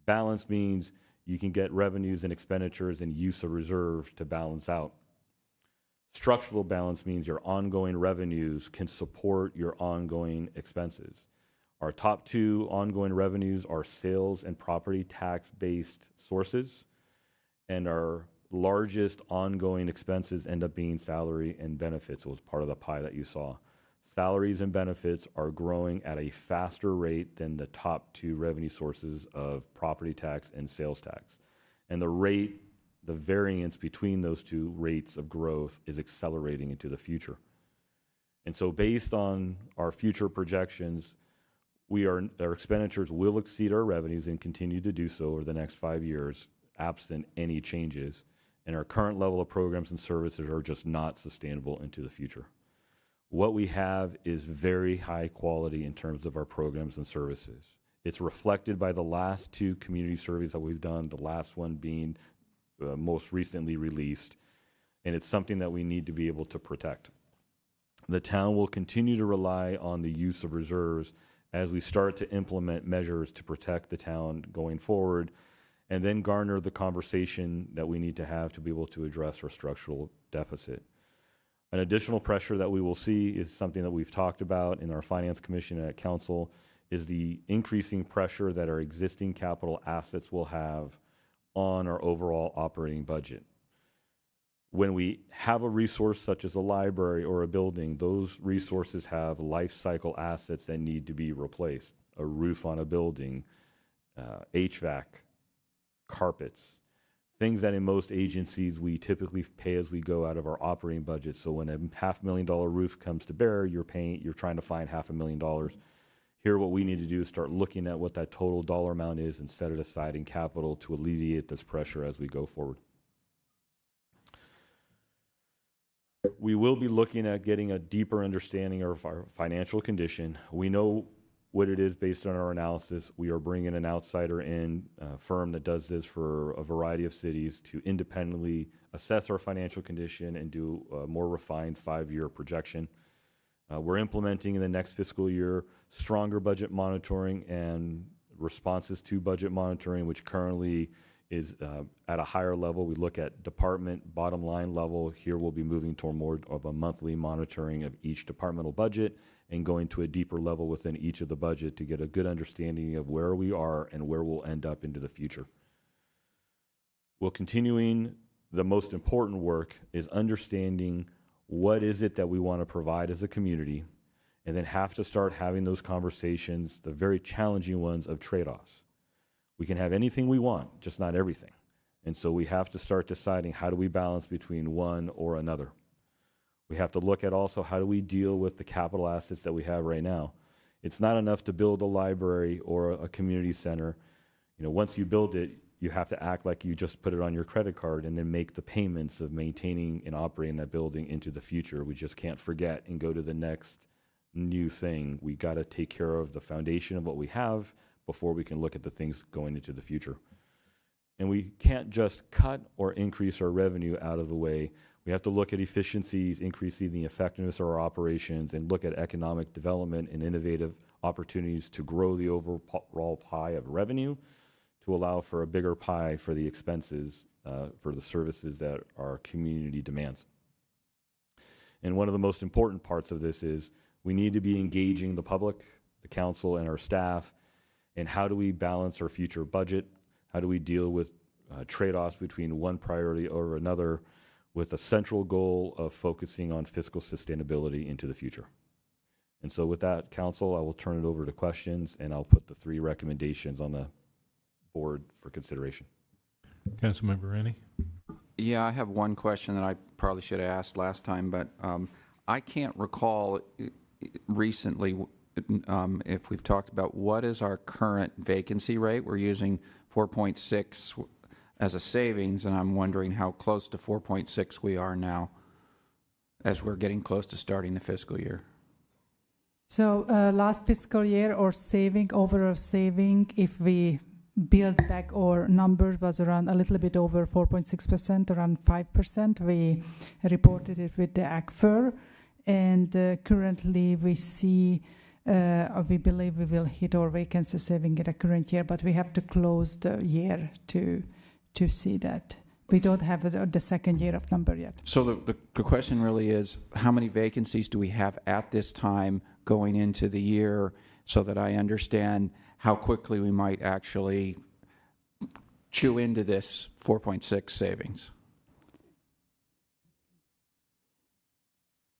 Balanced means you can get revenues and expenditures and use of reserves to balance out. Structural balance means your ongoing revenues can support your ongoing expenses. Our top two ongoing revenues are sales and property tax-based sources, and our largest ongoing expenses end up being salary and benefits. It was part of the pie that you saw. Salaries and benefits are growing at a faster rate than the top two revenue sources of property tax and sales tax. And the variance between those two rates of growth is accelerating into the future. And so based on our future projections, our expenditures will exceed our revenues and continue to do so over the next 5 years, absent any changes. And our current level of programs and services are just not sustainable into the future. What we have is very high quality in terms of our programs and services. It's reflected by the last two community surveys that we've done, the last one being most recently released, and it's something that we need to be able to protect. The town will continue to rely on the use of reserves as we start to implement measures to protect the town going forward, and then garner the conversation that we need to have to be able to address our structural deficit. An additional pressure that we will see is something that we've talked about in our Finance Commission and at Council, is the increasing pressure that our existing capital assets will have on our overall operating budget. When we have a resource such as a library or a building, those resources have life cycle assets that need to be replaced. A roof on a building, HVAC, carpets, things that in most agencies we typically pay as we go out of our operating budget. So when a $500,000 roof comes to bear, you're trying to find $500,000. Here, what we need to do is start looking at what that total dollar amount is and set it aside in capital to alleviate this pressure as we go forward. We will be looking at getting a deeper understanding of our financial condition. We know what it is based on our analysis. We are bringing an outsider in, a firm that does this for a variety of cities, to independently assess our financial condition and do a more refined 5-year projection. We're implementing in the next fiscal year stronger budget monitoring and responses to budget monitoring, which currently is at a higher level. We look at department bottom line level. Here we'll be moving toward more of a monthly monitoring of each departmental budget and going to a deeper level within each of the budget to get a good understanding of where we are and where we'll end up into the future. Well, continuing, the most important work is understanding what is it that we want to provide as a community, and then have to start having those conversations, the very challenging ones of trade-offs. We can have anything we want, just not everything. And so we have to start deciding, how do we balance between one or another? We have to look at also, how do we deal with the capital assets that we have right now? It's not enough to build a library or a community center. You know, once you build it, you have to act like you just put it on your credit card and then make the payments of maintaining and operating that building into the future. We just can't forget and go to the next new thing. We got to take care of the foundation of what we have before we can look at the things going into the future. And we can't just cut or increase our revenue out of the way. We have to look at efficiencies, increasing the effectiveness of our operations, and look at economic development and innovative opportunities to grow the overall pie of revenue, to allow for a bigger pie for the expenses for the services that our community demands. And one of the most important parts of this is we need to be engaging the public, the council, and our staff. And how do we balance our future budget? How do we deal with trade-offs between one priority or another, with a central goal of focusing on fiscal sustainability into the future? And so with that, council, I will turn it over to questions, and I'll put the 3 recommendations on the board for consideration. Councilmember Rennie? Yeah, I have one question that I probably should have asked last time, but I can't recall recently if we've talked about what is our current vacancy rate. We're using 4.6 as a savings, and I'm wondering how close to 4.6 we are now as we're getting close to starting the fiscal year. So last fiscal year, our overall saving, if we build back our number was around a little bit over 4.6%, around 5%. We reported it with the ACFR, and currently we see, we believe we will hit our vacancy saving in the current year, but we have to close the year to see that. We don't have the second year of number yet. So the question really is, how many vacancies do we have at this time going into the year, so that I understand how quickly we might actually chew into this 4.6 savings?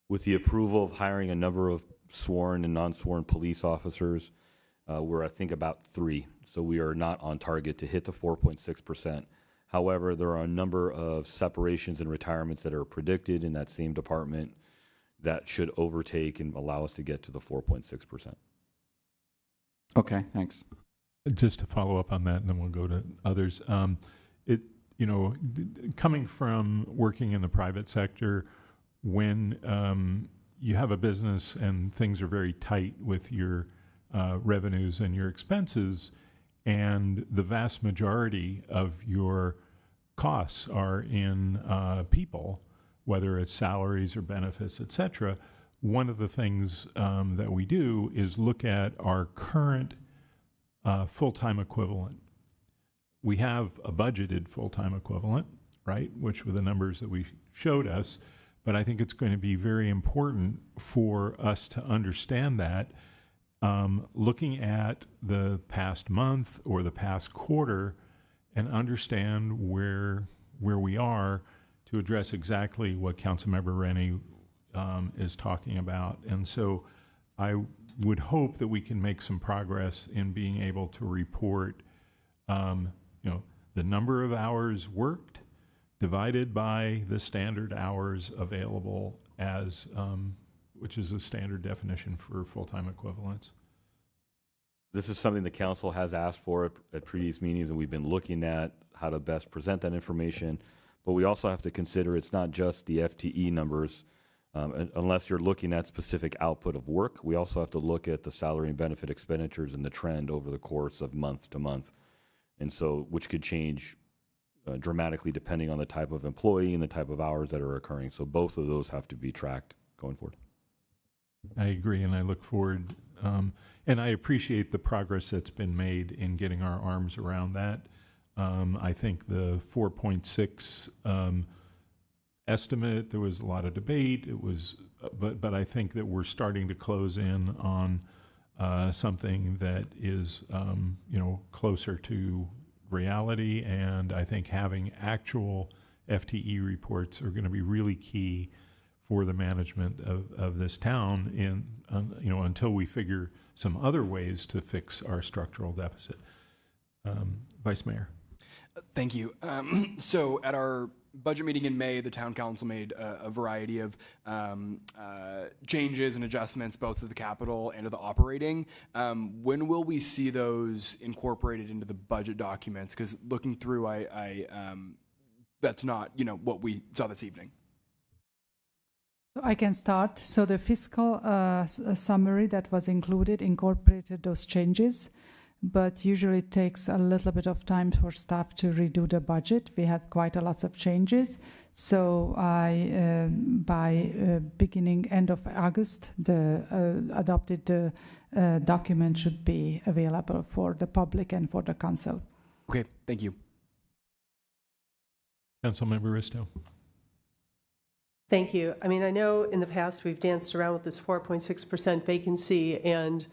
With the approval of hiring a number of sworn and non-sworn police officers, we're, I think, about 3. So we are not on target to hit the 4.6%. However, there are a number of separations and retirements that are predicted in that same department that should overtake and allow us to get to the 4.6%. Okay, thanks. Just to follow up on that, and then we'll go to others. Coming from working in the private sector, when you have a business and things are very tight with your revenues and your expenses, and the vast majority of your costs are in people, whether it's salaries or benefits, et cetera, one of the things that we do is look at our current full-time equivalent. We have a budgeted full-time equivalent, right, which were the numbers that we showed us, but I think it's going to be very important for us to understand that, looking at the past month or the past quarter, and understand where we are to address exactly what Councilmember Rennie is talking about. And so I would hope that we can make some progress in being able to report, the number of hours worked divided by the standard hours available as, which is a standard definition for full-time equivalents. This is something the council has asked for at previous meetings, and we've been looking at how to best present that information. But we also have to consider it's not just the FTE numbers. Unless you're looking at specific output of work, we also have to look at the salary and benefit expenditures and the trend over the course of month to month. And so, which could change dramatically depending on the type of employee and the type of hours that are occurring. So both of those have to be tracked going forward. I agree, and I look forward, and I appreciate the progress that's been made in getting our arms around that. I think the 4.6 estimate, there was a lot of debate. It was, but I think that we're starting to close in on something that is, closer to reality. And I think having actual FTE reports are going to be really key for the management of this town in, until we figure some other ways to fix our structural deficit. Vice Mayor. Thank you. So at our budget meeting in May, the town council made a variety of changes and adjustments, both to the capital and to the operating. When will we see those incorporated into the budget documents? Because looking through, that's not what we saw this evening. So I can start. So the fiscal summary that was included incorporated those changes, but usually it takes a little bit of time for staff to redo the budget. We had quite a lot of changes. So by beginning, end of August, the adopted document should be available for the public and for the council. Okay, thank you. Councilmember Risto. Thank you. I mean, I know in the past we've danced around with this 4.6% vacancy, and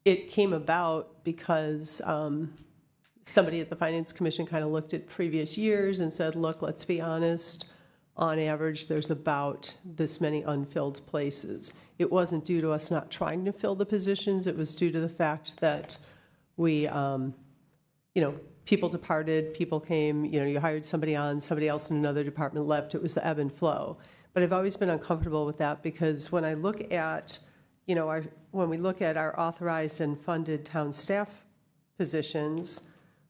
it came about because somebody at the Finance Commission kind of looked at previous years and said, look, let's be honest, on average, there's about this many unfilled places. It wasn't due to us not trying to fill the positions. It was due to the fact that we, people departed, people came, you hired somebody on, somebody else in another department left. It was the ebb and flow. But I've always been uncomfortable with that because when I look at, when we look at our authorized and funded town staff positions,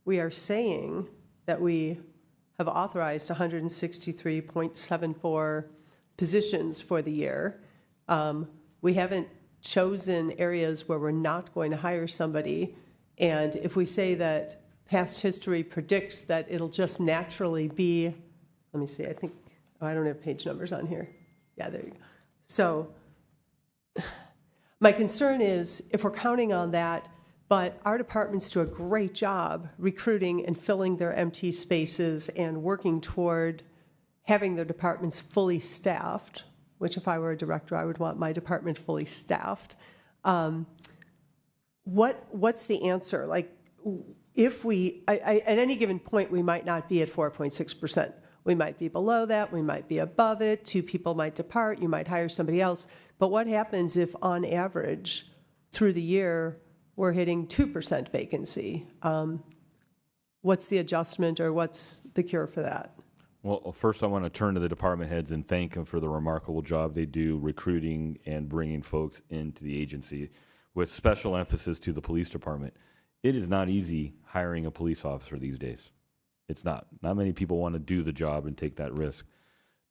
we are saying that we have authorized 163.74 positions for the year. We haven't chosen areas where we're not going to hire somebody. And if we say that past history predicts that it'll just naturally be, let me see, I think, oh, I don't have page numbers on here. Yeah, there you go. So my concern is if we're counting on that, but our departments do a great job recruiting and filling their empty spaces and working toward having their departments fully staffed, which if I were a director, I would want my department fully staffed. What's the answer? Like, if we, at any given point, we might not be at 4.6%. We might be below that, we might be above it, 2 people might depart, you might hire somebody else. But what happens if, on average, through the year, we're hitting 2% vacancy? What's the adjustment, or what's the cure for that? Well, first I want to turn to the department heads and thank them for the remarkable job they do recruiting and bringing folks into the agency, with special emphasis to the police department. It is not easy hiring a police officer these days. It's not. Not many people want to do the job and take that risk.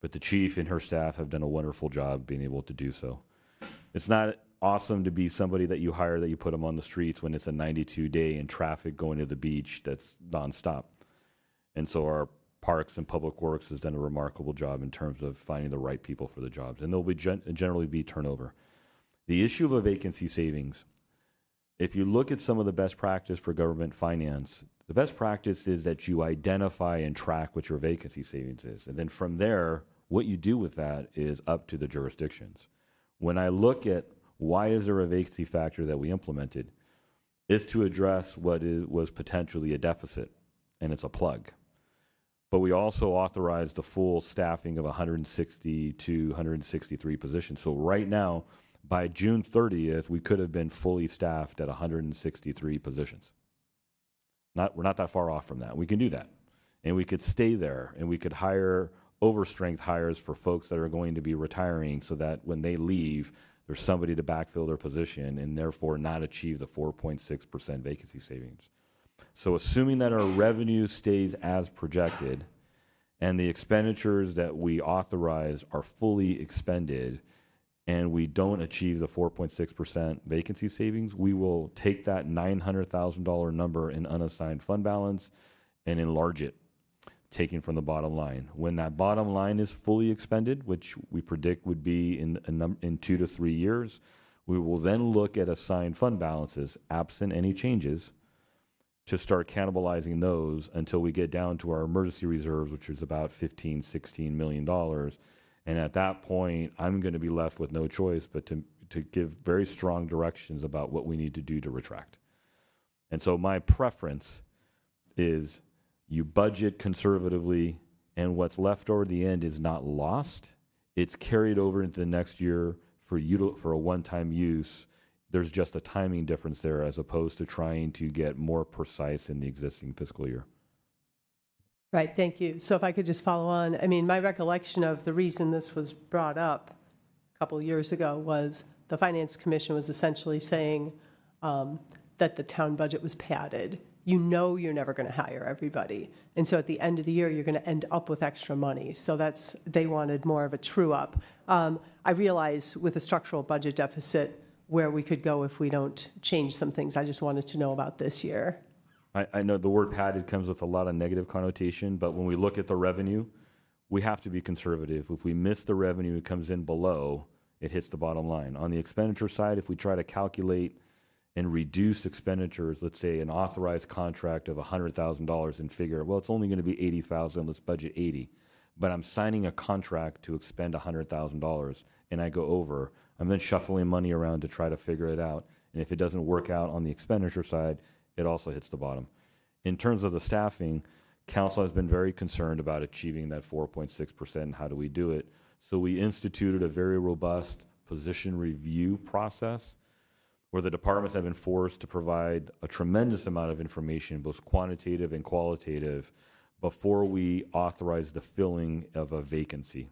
But the chief and her staff have done a wonderful job being able to do so. It's not awesome to be somebody that you hire, that you put them on the streets when it's a 92-day in traffic going to the beach that's nonstop. And so our Parks and Public Works has done a remarkable job in terms of finding the right people for the jobs. And there'll be generally be turnover. The issue of a vacancy savings, if you look at some of the best practice for government finance, the best practice is that you identify and track what your vacancy savings is. And then from there, what you do with that is up to the jurisdictions. When I look at why is there a vacancy factor that we implemented, it's to address what was potentially a deficit, and it's a plug. But we also authorized the full staffing of 160 to 163 positions. So right now, by June 30th, we could have been fully staffed at 163 positions. We're not that far off from that. We can do that. And we could stay there, and we could hire overstrength hires for folks that are going to be retiring so that when they leave, there's somebody to backfill their position and therefore not achieve the 4.6% vacancy savings. So assuming that our revenue stays as projected and the expenditures that we authorize are fully expended, and we don't achieve the 4.6% vacancy savings, we will take that $900,000 number in unassigned fund balance and enlarge it, taking from the bottom line. When that bottom line is fully expended, which we predict would be in 2 to 3 years, we will then look at assigned fund balances, absent any changes, to start cannibalizing those until we get down to our emergency reserves, which is about $15, $16 million. And at that point, I'm going to be left with no choice but to give very strong directions about what we need to do to retract. And so my preference is you budget conservatively, and what's left over at the end is not lost. It's carried over into the next year for a one-time use. There's just a timing difference there as opposed to trying to get more precise in the existing fiscal year. Right, thank you. So if I could just follow on, I mean, my recollection of the reason this was brought up a couple of years ago was the Finance Commission was essentially saying that the town budget was padded. You know you're never going to hire everybody. And so at the end of the year, you're going to end up with extra money. So they wanted more of a true up. I realize with a structural budget deficit where we could go if we don't change some things. I just wanted to know about this year. I know the word padded comes with a lot of negative connotation, but when we look at the revenue, we have to be conservative. If we miss the revenue, it comes in below, it hits the bottom line. On the expenditure side, if we try to calculate and reduce expenditures, let's say an authorized contract of $100,000 and figure, well, it's only going to be $80,000, let's budget 80. But I'm signing a contract to expend $100,000 and I go over, I'm then shuffling money around to try to figure it out. And if it doesn't work out on the expenditure side, it also hits the bottom. In terms of the staffing, council has been very concerned about achieving that 4.6% and how do we do it. So we instituted a very robust position review process where the departments have been forced to provide a tremendous amount of information, both quantitative and qualitative, before we authorize the filling of a vacancy.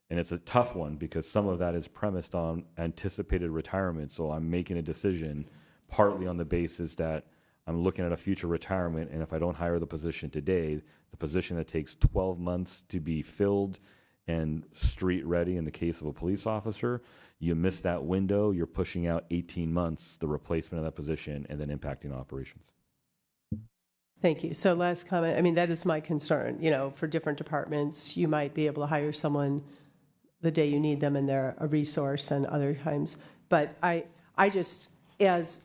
And it's a tough one because some of that is premised on anticipated retirement. So I'm making a decision partly on the basis that I'm looking at a future retirement, and if I don't hire the position today, the position that takes 12 months to be filled and street ready in the case of a police officer, you miss that window, you're pushing out 18 months, the replacement of that position, and then impacting operations. Thank you. So last comment, I mean, that is my concern, for different departments, you might be able to hire someone the day you need them and they're a resource, and other times. But I just, as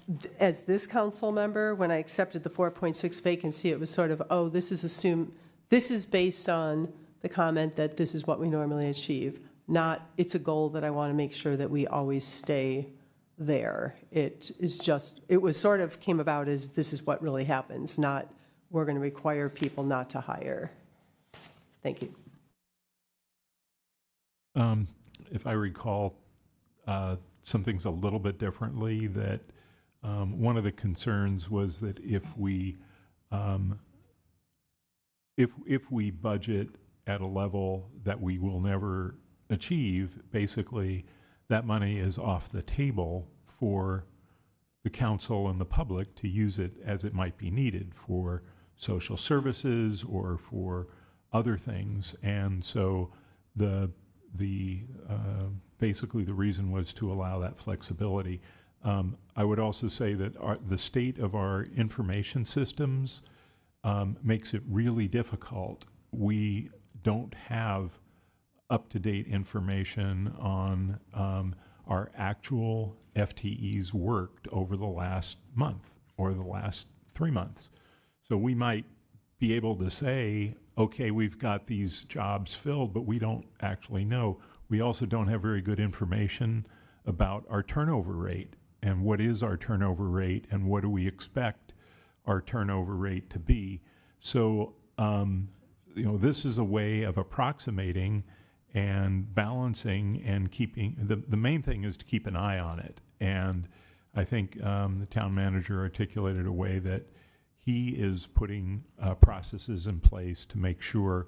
this council member, when I accepted the 4.6 vacancy, it was sort of, oh, this is based on the comment that this is what we normally achieve, not it's a goal that I want to make sure that we always stay there. It was sort of came about as this is what really happens, not we're going to require people not to hire. Thank you. If I recall, some things a little bit differently, that one of the concerns was that if we budget at a level that we will never achieve, basically that money is off the table for the council and the public to use it as it might be needed for social services or for other things. And so basically the reason was to allow that flexibility. I would also say that the state of our information systems makes it really difficult. We don't have up-to-date information on our actual FTEs worked over the last month or the last 3 months. So we might be able to say, okay, we've got these jobs filled, but we don't actually know. We also don't have very good information about our turnover rate and what is our turnover rate and what do we expect our turnover rate to be. So, this is a way of approximating and balancing and keeping, the main thing is to keep an eye on it. And I think the town manager articulated a way that he is putting processes in place to make sure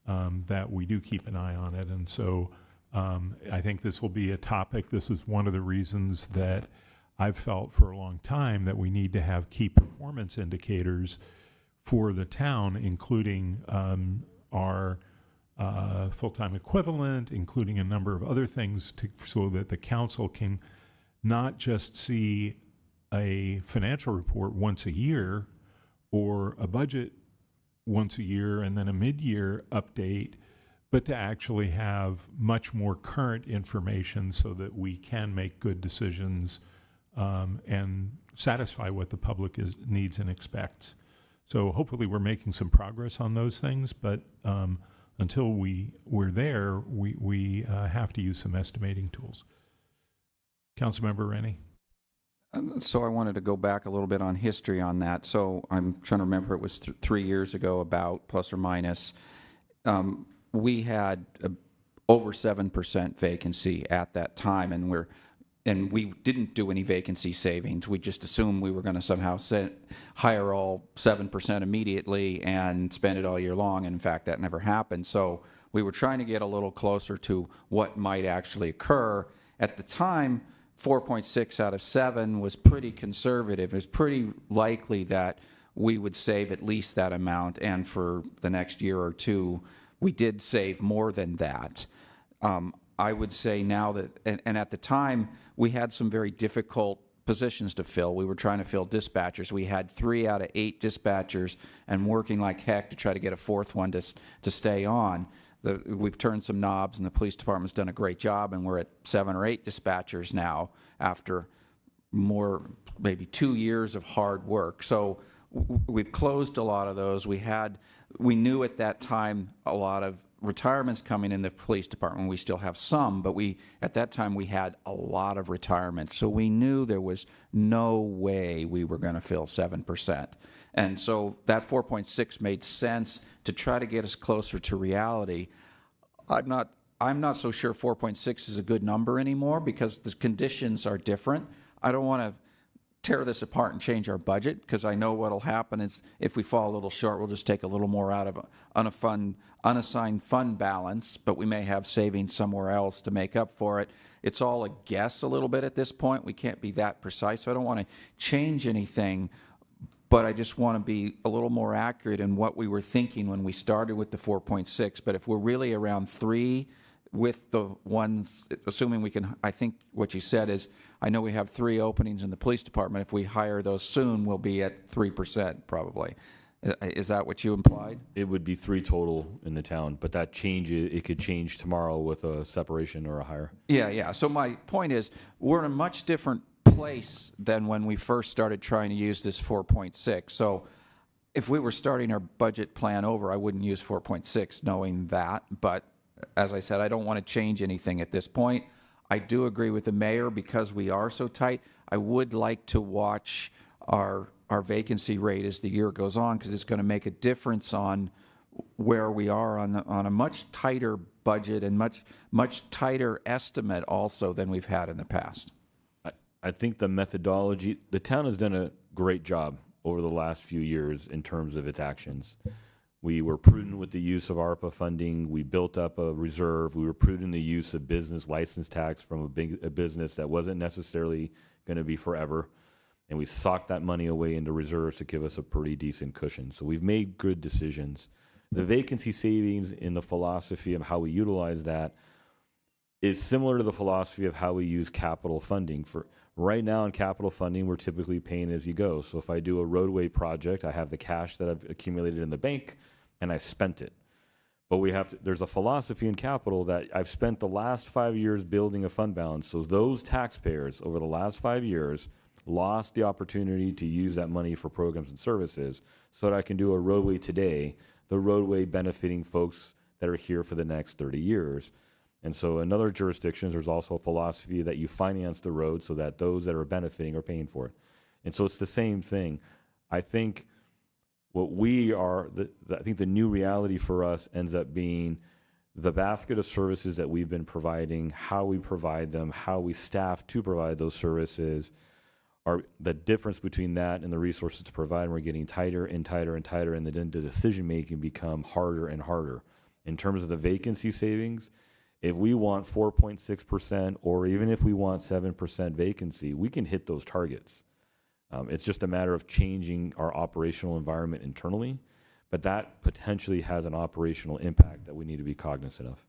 that we do keep an eye on it. And so I think this will be a topic. This is one of the reasons that I've felt for a long time that we need to have key performance indicators for the town, including our full-time equivalent, including a number of other things so that the council can not just see a financial report once a year or a budget once a year and then a mid-year update, but to actually have much more current information so that we can make good decisions and satisfy what the public needs and expects. So hopefully we're making some progress on those things, but until we're there, we have to use some estimating tools. Councilmember Rennie. So I wanted to go back a little bit on history on that. So I'm trying to remember, it was 3 years ago, about plus or minus. We had over 7% vacancy at that time, and we didn't do any vacancy savings. We just assumed we were going to somehow hire all 7% immediately and spend it all year long. And in fact, that never happened. So we were trying to get a little closer to what might actually occur. At the time, 4.6 out of 7 was pretty conservative. It was pretty likely that we would save at least that amount, and for the next year or two, we did save more than that. I would say now that, and at the time, we had some very difficult positions to fill. We were trying to fill dispatchers. We had 3 out of 8 dispatchers and working like heck to try to get a 4th one to stay on. We've turned some knobs, and the police department's done a great job, and we're at 7 or 8 dispatchers now after maybe 2 years of hard work. So we've closed a lot of those. We knew at that time a lot of retirements coming in the police department. We still have some, but at that time we had a lot of retirements. So we knew there was no way we were going to fill 7%. And so that 4.6 made sense to try to get us closer to reality. I'm not so sure 4.6 is a good number anymore because the conditions are different. I don't want to tear this apart and change our budget, because I know what'll happen is if we fall a little short, we'll just take a little more out of unassigned fund balance, but we may have savings somewhere else to make up for it. It's all a guess a little bit at this point. We can't be that precise, so I don't want to change anything, but I just want to be a little more accurate in what we were thinking when we started with the 4.6. But if we're really around 3 with the ones, assuming we can, I think what you said is, I know we have 3 openings in the police department. If we hire those soon, we'll be at 3% probably. Is that what you implied? It would be 3 total in the town, but that it could change tomorrow with a separation or a hire. Yeah. So my point is, we're in a much different place than when we first started trying to use this 4.6. So if we were starting our budget plan over, I wouldn't use 4.6 knowing that. But as I said, I don't want to change anything at this point. I do agree with the mayor because we are so tight. I would like to watch our vacancy rate as the year goes on, because it's going to make a difference on where we are on a much tighter budget and much tighter estimate also than we've had in the past. I think the methodology, the town has done a great job over the last few years in terms of its actions. We were prudent with the use of ARPA funding. We built up a reserve. We were prudent in the use of business license tax from a business that wasn't necessarily going to be forever. And we socked that money away into reserves to give us a pretty decent cushion. So we've made good decisions. The vacancy savings in the philosophy of how we utilize that is similar to the philosophy of how we use capital funding. For right now in capital funding, we're typically paying as you go. So if I do a roadway project, I have the cash that I've accumulated in the bank and I spent it. But there's a philosophy in capital that I've spent the last 5 years building a fund balance. So those taxpayers over the last 5 years lost the opportunity to use that money for programs and services, so that I can do a roadway today, the roadway benefiting folks that are here for the next 30 years. And so in other jurisdictions, there's also a philosophy that you finance the road so that those that are benefiting are paying for it. And so it's the same thing. I think what I think the new reality for us ends up being the basket of services that we've been providing, how we provide them, how we staff to provide those services. Are the difference between that and the resources to provide, and we're getting tighter and tighter and tighter, and then the decision making become harder and harder. In terms of the vacancy savings, if we want 4.6% or even if we want 7% vacancy, we can hit those targets. It's just a matter of changing our operational environment internally, but that potentially has an operational impact that we need to be cognizant of.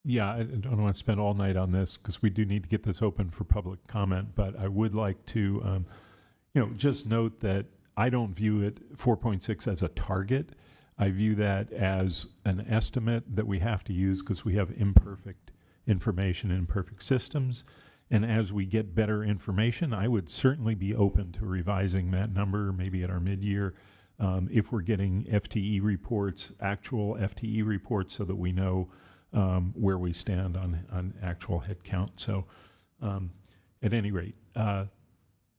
Yeah, I don't want to spend all night on this because we do need to get this open for public comment, but I would like to, just note that I don't view it 4.6 as a target. I view that as an estimate that we have to use because we have imperfect information, imperfect systems. And as we get better information, I would certainly be open to revising that number, maybe at our mid-year, if we're getting FTE reports, actual FTE reports, so that we know where we stand on actual headcount. So at any rate,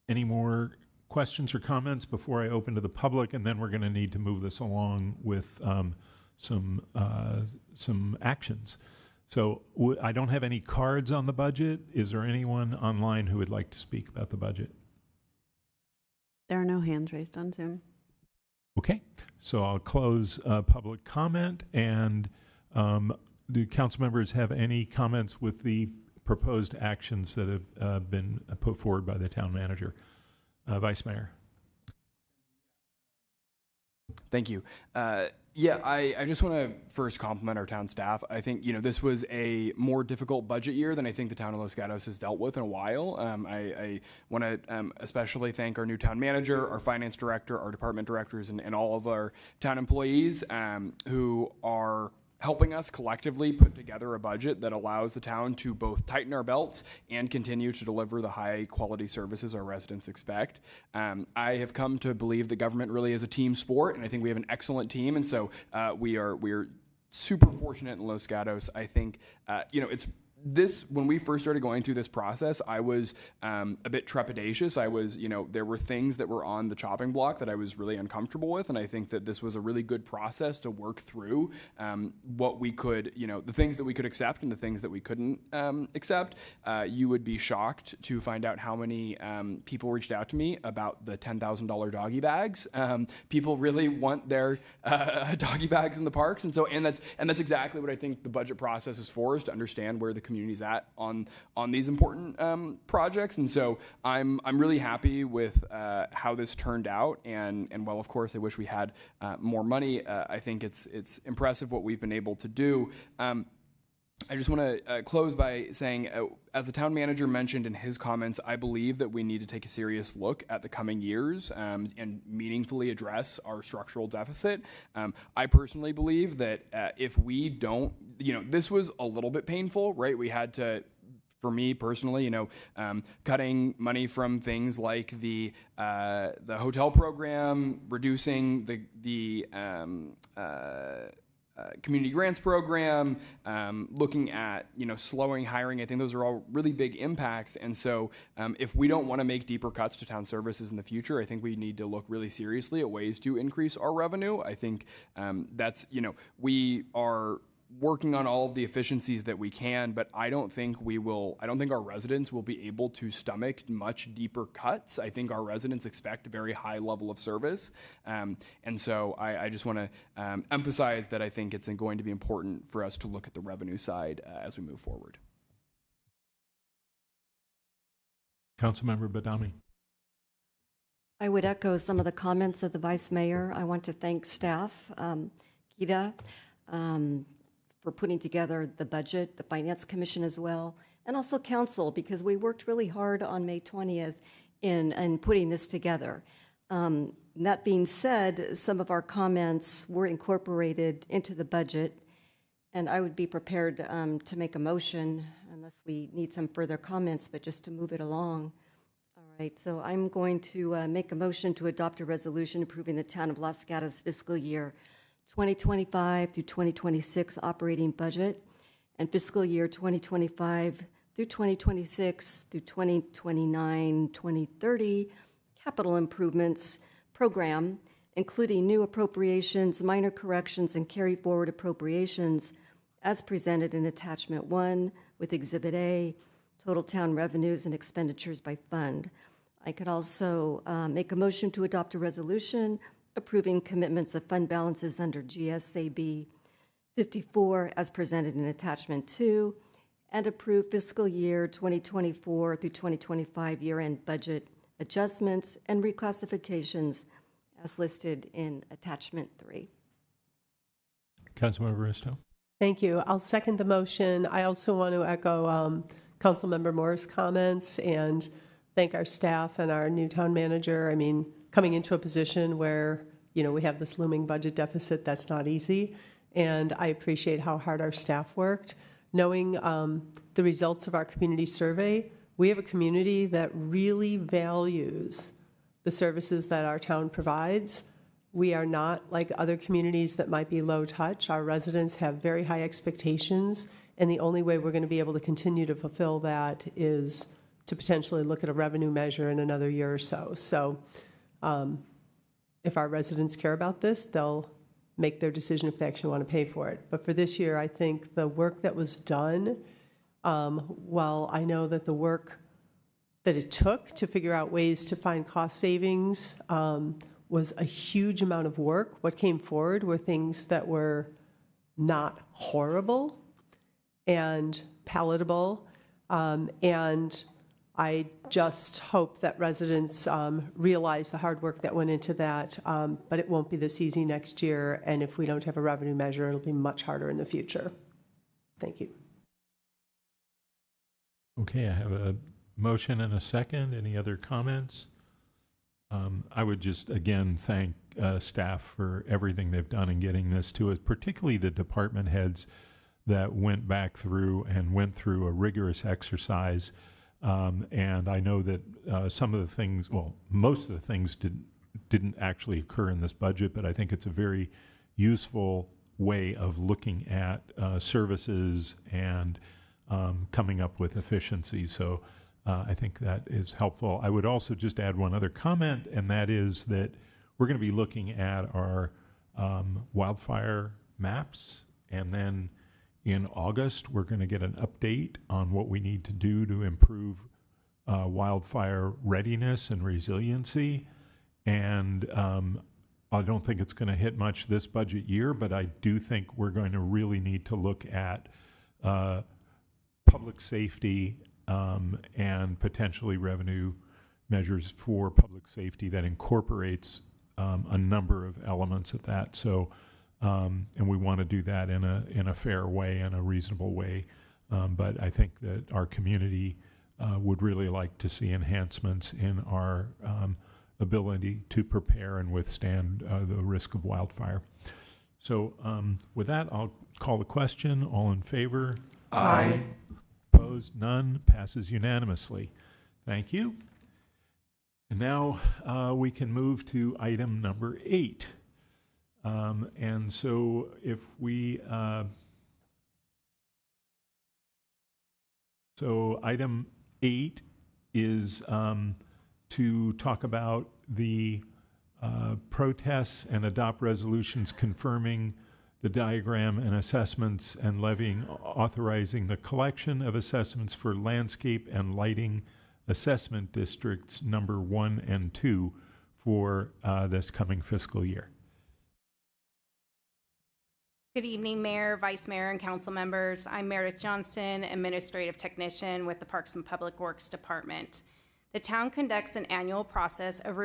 any more questions or comments before I open to the public? And then we're going to need to move this along with some actions. So I don't have any cards on the budget. Is there anyone online who would like to speak about the budget? There are no hands raised on Zoom. Okay, so I'll close public comment. And do council members have any comments with the proposed actions that have been put forward by the town manager? Vice Mayor. Thank you. I just want to first compliment our town staff. I think, this was a more difficult budget year than I think the town of Los Gatos has dealt with in a while. I want to especially thank our new town manager, our finance director, our department directors, and all of our town employees who are helping us collectively put together a budget that allows the town to both tighten our belts and continue to deliver the high quality services our residents expect. I have come to believe that government really is a team sport, and I think we have an excellent team. And so we are super fortunate in Los Gatos. I think, when we first started going through this process, I was a bit trepidatious. There were things that were on the chopping block that I was really uncomfortable with. And I think that this was a really good process to work through what we could, the things that we could accept and the things that we couldn't accept. You would be shocked to find out how many people reached out to me about the $10,000 doggy bags. People really want their doggy bags in the parks. And that's exactly what I think the budget process is for, is to understand where the community's at on these important projects. And so I'm really happy with how this turned out. And while of course I wish we had more money, I think it's impressive what we've been able to do. I just want to close by saying, as the town manager mentioned in his comments, I believe that we need to take a serious look at the coming years and meaningfully address our structural deficit. I personally believe that if we don't, this was a little bit painful, right? We had to, for me personally, cutting money from things like the hotel program, reducing the community grants program, looking at slowing hiring. I think those are all really big impacts. And so if we don't want to make deeper cuts to town services in the future, I think we need to look really seriously at ways to increase our revenue. I think that's, we are working on all of the efficiencies that we can, but I don't think our residents will be able to stomach much deeper cuts. I think our residents expect a very high level of service. And so I just want to emphasize that I think it's going to be important for us to look at the revenue side as we move forward. Councilmember Badami. I would echo some of the comments of the Vice Mayor. I want to thank staff, Gita, for putting together the budget, the Finance Commission as well, and also Council, because we worked really hard on May 20th in putting this together. That being said, some of our comments were incorporated into the budget, and I would be prepared to make a motion, unless we need some further comments, but just to move it along. All right, so I'm going to make a motion to adopt a resolution approving the Town of Los Gatos fiscal year 2025 through 2026 operating budget and fiscal year 2025 through 2026 through 2029-2030 capital improvements program, including new appropriations, minor corrections, and carry forward appropriations as presented in Attachment 1 with Exhibit A, total town revenues and expenditures by fund. I could also make a motion to adopt a resolution approving commitments of fund balances under GSAB 54 as presented in Attachment 2, and approve fiscal year 2024 through 2025 year-end budget adjustments and reclassifications as listed in Attachment 3. Councilmember Risto. Thank you. I'll second the motion. I also want to echo Councilmember Moore's comments and thank our staff and our new town manager. I mean, coming into a position where, we have this looming budget deficit, that's not easy. And I appreciate how hard our staff worked. Knowing the results of our community survey, we have a community that really values the services that our town provides. We are not like other communities that might be low touch. Our residents have very high expectations, and the only way we're going to be able to continue to fulfill that is to potentially look at a revenue measure in another year or so. So if our residents care about this, they'll make their decision if they actually want to pay for it. But for this year, I think the work that was done, while I know that the work that it took to figure out ways to find cost savings was a huge amount of work, what came forward were things that were not horrible and palatable. And I just hope that residents realize the hard work that went into that, but it won't be this easy next year. And if we don't have a revenue measure, it'll be much harder in the future. Thank you. Okay, I have a motion and a second. Any other comments? I would just again thank staff for everything they've done in getting this to us, particularly the department heads that went back through and went through a rigorous exercise. And I know that some of the things, well, most of the things didn't actually occur in this budget, but I think it's a very useful way of looking at services and coming up with efficiency. So I think that is helpful. I would also just add one other comment, and that is that we're going to be looking at our wildfire maps, and then in August, we're going to get an update on what we need to do to improve wildfire readiness and resiliency. And I don't think it's going to hit much this budget year, but I do think we're going to really need to look at public safety and potentially revenue measures for public safety that incorporates a number of elements of that. So and we want to do that in a fair way, in a reasonable way. But I think that our community would really like to see enhancements in our ability to prepare and withstand the risk of wildfire. So with that, I'll call the question. All in favor? Aye. Opposed? None. Passes unanimously. Thank you. And now we can move to item number 8. And so if we, so item 8 is to talk about the protests and adopt resolutions confirming the diagram and assessments and levying, authorizing the collection of assessments for landscape and lighting assessment districts number 1 and 2 for this coming fiscal year. Good evening, Mayor, Vice Mayor, and council members. I'm Meredith Johnston, Administrative Technician with the Parks and Public Works Department. The town conducts an annual process of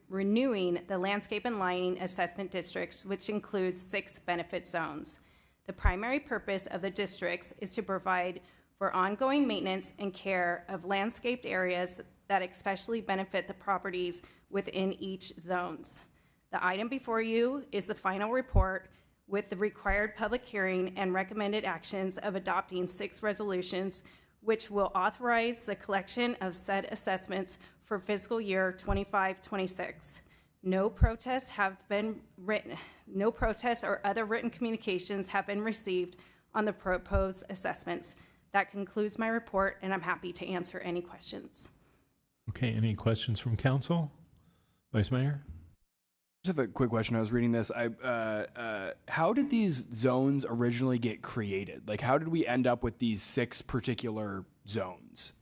renewing the landscape and lighting assessment districts, which includes 6 benefit zones. The primary purpose of the districts is to provide for ongoing maintenance and care of landscaped areas that especially benefit the properties within each zones. The item before you is the final report with the required public hearing and recommended actions of adopting 6 resolutions which will authorize the collection of said assessments for fiscal year 25-26. No protests have been written, no protests or other written communications have been received on the proposed assessments. That concludes my report, and I'm happy to answer any questions. Okay, any questions from council? Vice Mayor? Just have a quick question. I was reading this. How did these zones originally get created? Like, how did we end up with these 6 particular zones?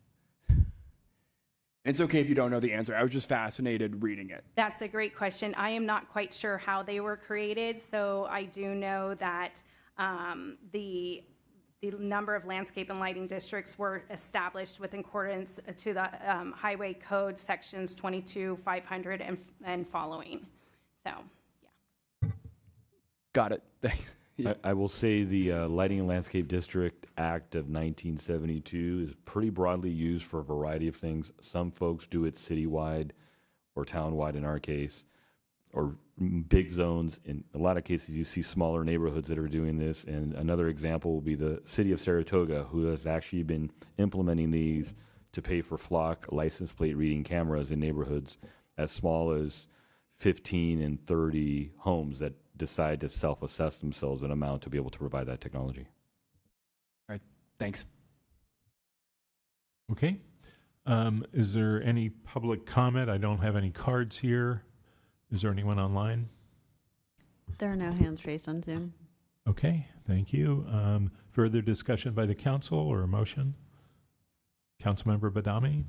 It's okay if you don't know the answer. I was just fascinated reading it. That's a great question. I am not quite sure how they were created, so I do know that the number of landscape and lighting districts were established with accordance to the Highway Code sections 22, 500, and following. So, yeah. Got it. Thanks. I will say the Lighting and Landscape District Act of 1972 is pretty broadly used for a variety of things. Some folks do it citywide or townwide in our case, or big zones. In a lot of cases, you see smaller neighborhoods that are doing this. And another example will be the city of Saratoga, who has actually been implementing these to pay for flock license plate reading cameras in neighborhoods as small as 15 and 30 homes that decide to self-assess themselves an amount to be able to provide that technology. All right, thanks. Okay. Is there any public comment? I don't have any cards here. Is there anyone online? There are no hands raised on Zoom. Okay, thank you. Further discussion by the council or a motion? Councilmember Badami?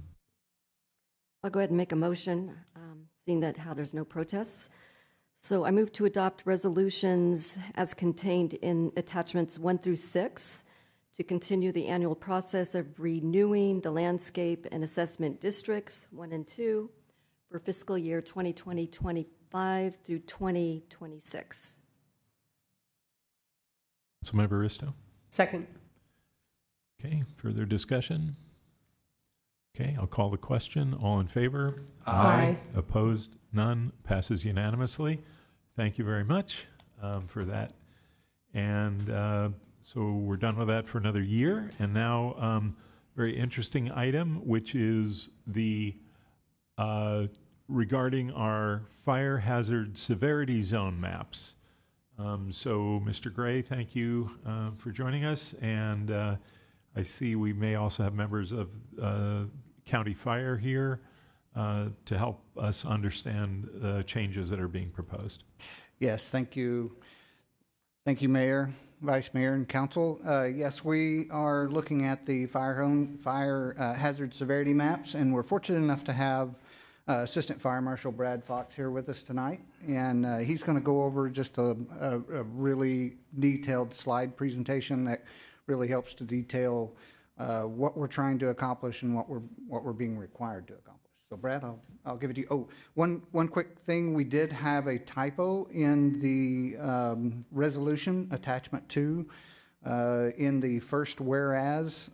I'll go ahead and make a motion, seeing that how there's no protests. So I move to adopt resolutions as contained in attachments 1 through 6 to continue the annual process of renewing the landscape and assessment districts 1 and 2 for fiscal year 2020-25 through 2026. Councilmember Risto? Second. Okay, further discussion? Okay, I'll call the question. All in favor? Aye. Opposed? None. Passes unanimously. Thank you very much for that. And so we're done with that for another year. And now, very interesting item, which is the regarding our fire hazard severity zone maps. So, Mr. Gray, thank you for joining us. And I see we may also have members of County Fire here to help us understand the changes that are being proposed. Yes, thank you. Thank you, Mayor, Vice Mayor, and Council. Yes, we are looking at the fire hazard severity maps, and we're fortunate enough to have Assistant Fire Marshal Brad Fox here with us tonight, and he's going to go over just a really detailed slide presentation that really helps to detail what we're trying to accomplish and what we're being required to accomplish. So Brad, I'll give it to you. Oh, one quick thing, we did have a typo in the resolution, attachment 2. In the first whereas,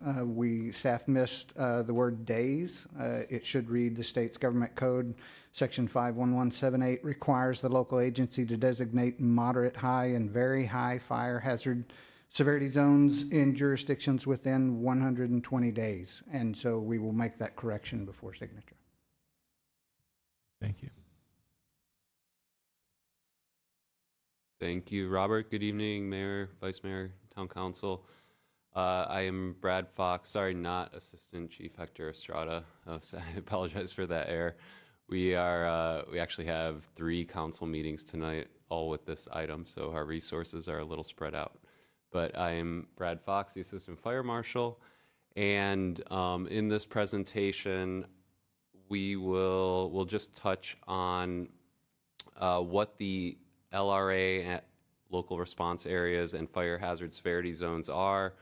staff missed the word days. It should read, the state's government code, section 51178 requires the local agency to designate moderate, high, and very high fire hazard severity zones in jurisdictions within 120 days. And so we will make that correction before signature. Thank you. Thank you, Robert. Good evening, Mayor, Vice Mayor, Town Council. I am Brad Fox. Sorry, not Assistant Chief Hector Estrada. So I apologize for that error. We actually have 3 council meetings tonight, all with this item, so our resources are a little spread out. But I am Brad Fox, the Assistant Fire Marshal, and in this presentation, we'll just touch on what the LRA, local response areas, and fire hazard severity zones are,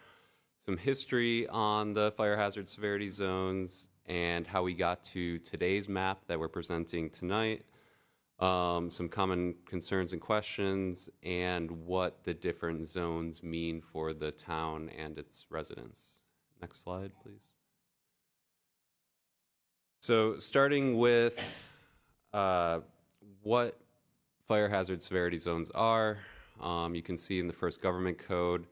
some history on the fire hazard severity zones, and how we got to today's map that we're presenting tonight, some common concerns and questions, and what the different zones mean for the town and its residents. Next slide, please. So starting with what fire hazard severity zones are, you can see in the first government code,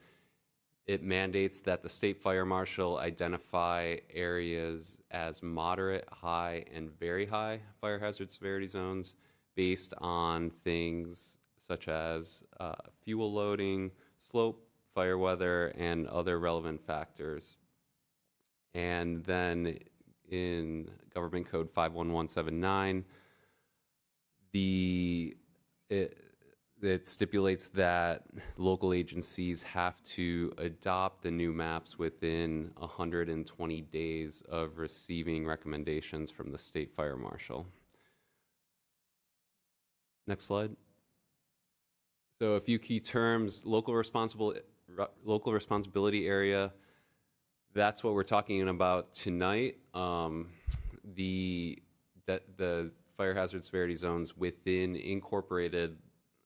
it mandates that the state fire marshal identify areas as moderate, high, and very high fire hazard severity zones based on things such as fuel loading, slope, fire weather, and other relevant factors. And then in Government Code 51179, it stipulates that local agencies have to adopt the new maps within 120 days of receiving recommendations from the state fire marshal. Next slide. So a few key terms: local responsibility area. That's what we're talking about tonight. The fire hazard severity zones within incorporated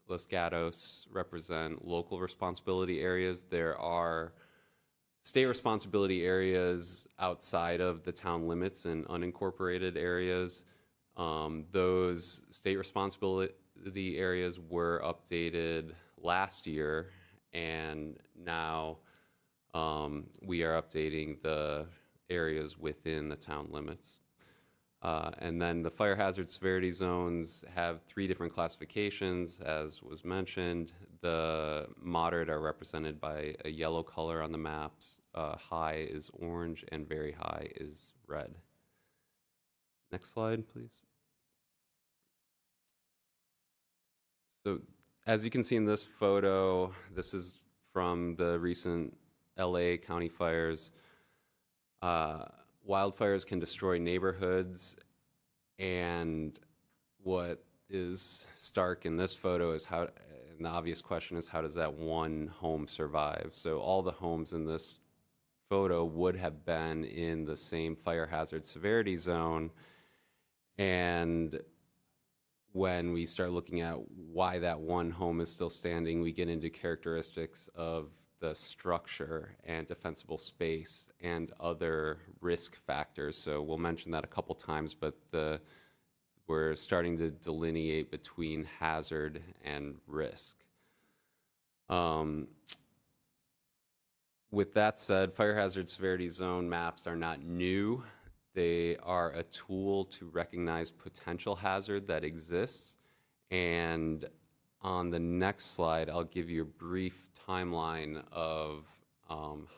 Los Gatos represent local responsibility areas. There are state responsibility areas outside of the town limits and unincorporated areas. Those state responsibility areas were updated last year, and now we are updating the areas within the town limits. And then the fire hazard severity zones have 3 different classifications, as was mentioned. The moderate are represented by a yellow color on the maps. High is orange, and very high is red. Next slide, please. So as you can see in this photo, this is from the recent LA County fires. Wildfires can destroy neighborhoods, and what is stark in this photo is and the obvious question is, how does that one home survive? So all the homes in this photo would have been in the same fire hazard severity zone, and when we start looking at why that one home is still standing, we get into characteristics of the structure and defensible space and other risk factors. So we'll mention that a couple times, but we're starting to delineate between hazard and risk. With that said, fire hazard severity zone maps are not new. They are a tool to recognize potential hazard that exists. And on the next slide, I'll give you a brief timeline of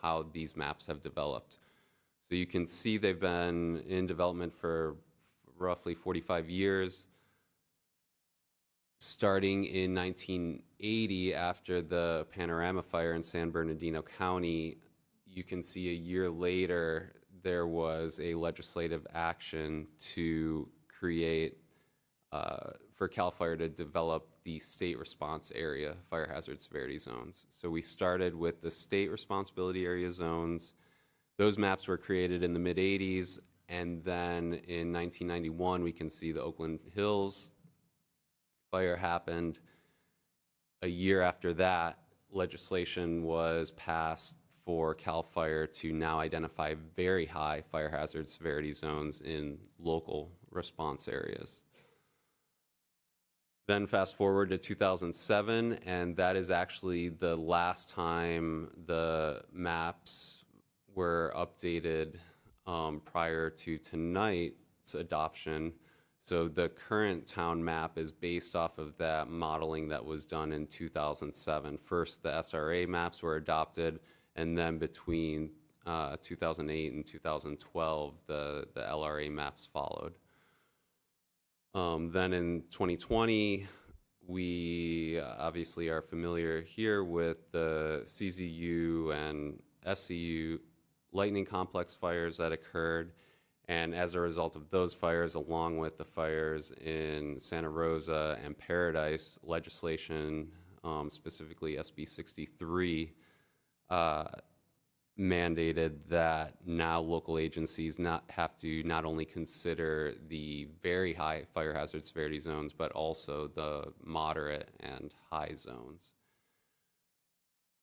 how these maps have developed. So you can see they've been in development for roughly 45 years. Starting in 1980, after the Panorama fire in San Bernardino County, you can see a year later there was a legislative action to create, for CAL FIRE to develop the state response area fire hazard severity zones. So we started with the state responsibility area zones. Those maps were created in the mid-'80s, And then in 1991, we can see the Oakland Hills fire happened. A year after that, legislation was passed for CAL FIRE to now identify very high fire hazard severity zones in local response areas. Then fast forward to 2007, and that is actually the last time the maps were updated prior to tonight's adoption. So the current town map is based off of that modeling that was done in 2007. First, the SRA maps were adopted, and then between 2008 and 2012, the LRA maps followed. Then in 2020, we obviously are familiar here with the CZU and SCU lightning complex fires that occurred. And as a result of those fires, along with the fires in Santa Rosa and Paradise, legislation, specifically SB 63, mandated that now local agencies have to not only consider the very high fire hazard severity zones, but also the moderate and high zones.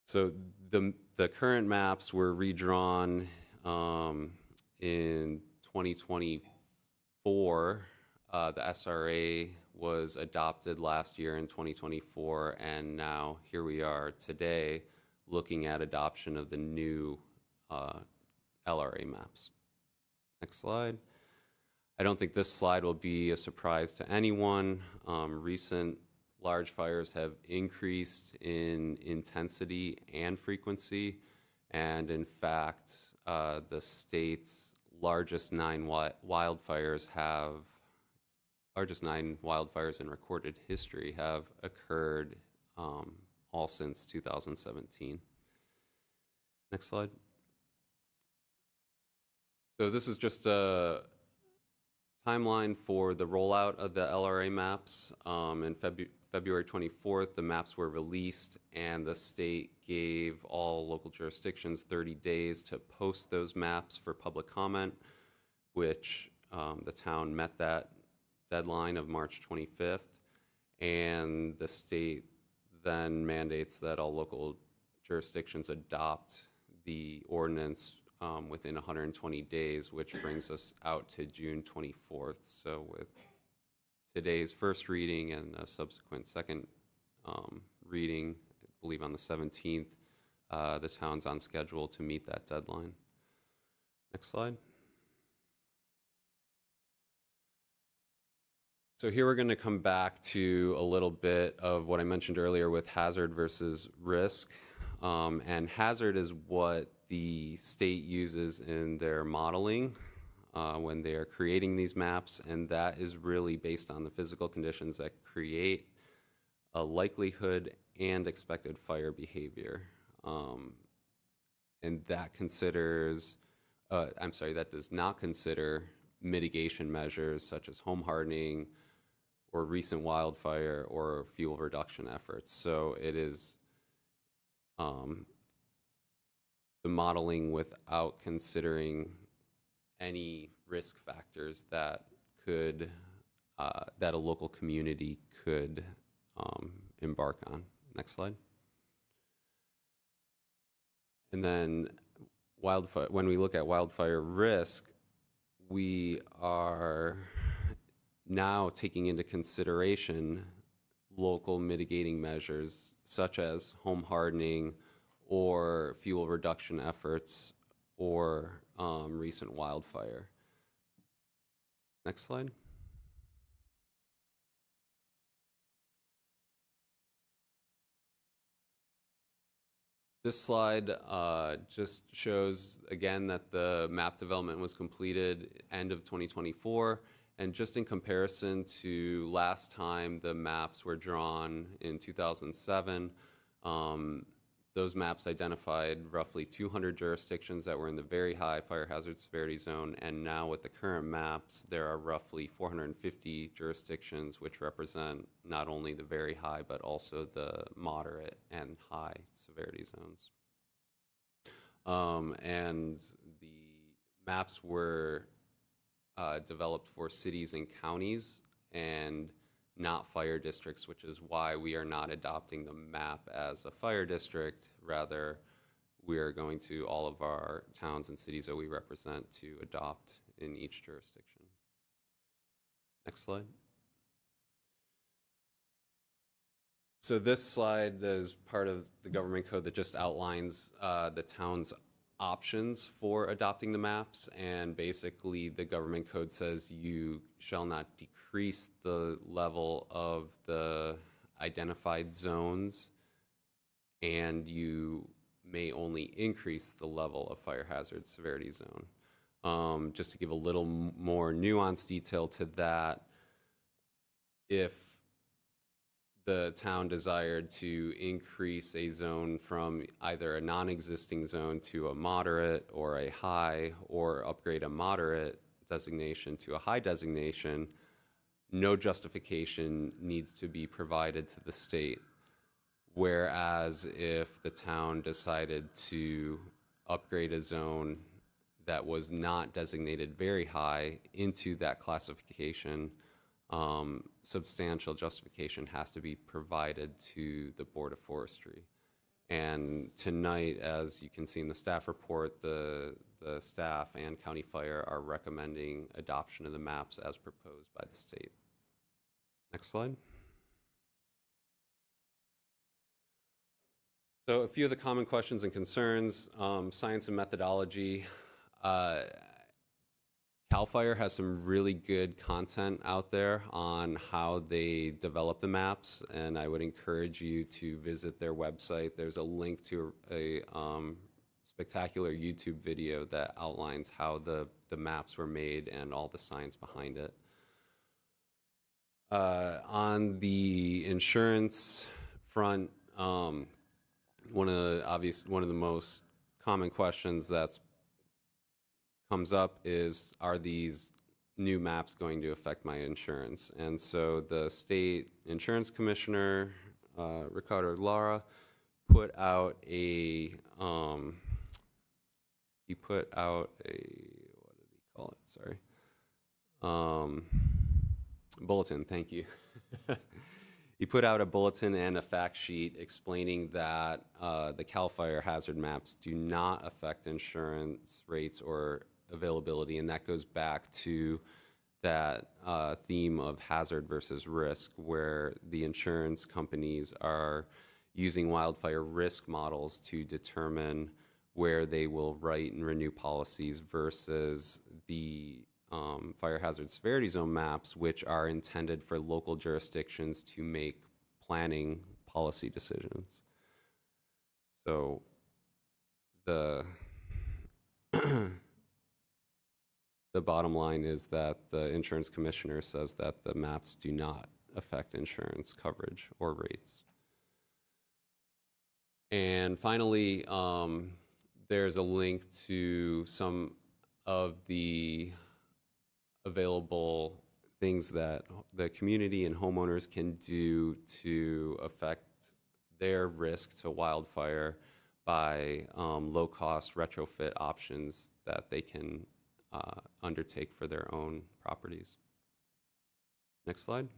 So the current maps were redrawn in 2024. The SRA was adopted last year in 2024, and now here we are today looking at adoption of the new LRA maps. Next slide. I don't think this slide will be a surprise to anyone. Recent large fires have increased in intensity and frequency, and in fact, the state's largest nine wildfires in recorded history have occurred all since 2017. Next slide. So this is just a timeline for the rollout of the LRA maps. In February 24th, the maps were released, and the state gave all local jurisdictions 30 days to post those maps for public comment, which the town met that deadline of March 25th, and the state then mandates that all local jurisdictions adopt the ordinance within 120 days, which brings us out to June 24th. So with today's first reading and a subsequent second reading, I believe on the 17th, the town's on schedule to meet that deadline. Next slide. So here we're going to come back to a little bit of what I mentioned earlier with hazard versus risk. And hazard is what the state uses in their modeling when they are creating these maps, and that is really based on the physical conditions that create a likelihood and expected fire behavior. And that considers, that does not consider mitigation measures such as home hardening or recent wildfire or fuel reduction efforts. So it is the modeling without considering any risk factors that could, that a local community could embark on. Next slide. And then wildfire, when we look at wildfire risk, we are now taking into consideration local mitigating measures such as home hardening or fuel reduction efforts or recent wildfire. Next slide. This slide just shows again that the map development was completed end of 2024, and just in comparison to last time the maps were drawn in 2007, those maps identified roughly 200 jurisdictions that were in the very high fire hazard severity zone, and now with the current maps, there are roughly 450 jurisdictions which represent not only the very high, but also the moderate and high severity zones. And the maps were developed for cities and counties and not fire districts, which is why we are not adopting the map as a fire district. Rather, we are going to all of our towns and cities that we represent to adopt in each jurisdiction. Next slide. So this slide is part of the government code that just outlines the town's options for adopting the maps, and basically the government code says you shall not decrease the level of the identified zones, and you may only increase the level of fire hazard severity zone. Just to give a little more nuanced detail to that, if the town desired to increase a zone from either a non-existing zone to a moderate or a high, or upgrade a moderate designation to a high designation, no justification needs to be provided to the state. Whereas if the town decided to upgrade a zone that was not designated very high into that classification, substantial justification has to be provided to the Board of Forestry. And tonight, as you can see in the staff report, the staff and County Fire are recommending adoption of the maps as proposed by the state. Next slide. So a few of the common questions and concerns, science and methodology. CAL FIRE has some really good content out there on how they develop the maps, and I would encourage you to visit their website. There's a link to a spectacular YouTube video that outlines how the maps were made and all the science behind it. On the insurance front, one of the most common questions that's comes up is, are these new maps going to affect my insurance? And so the state insurance commissioner, Ricardo Lara, put out a, what did he call it? Sorry. Bulletin, thank you. He put out a bulletin and a fact sheet explaining that the CAL FIRE hazard maps do not affect insurance rates or availability, and that goes back to that theme of hazard versus risk, where the insurance companies are using wildfire risk models to determine where they will write and renew policies versus the fire hazard severity zone maps, which are intended for local jurisdictions to make planning policy decisions. So the the bottom line is that the insurance commissioner says that the maps do not affect insurance coverage or rates. And finally, there's a link to some of the available things that the community and homeowners can do to affect their risk to wildfire by low-cost retrofit options that they can undertake for their own properties. Next slide.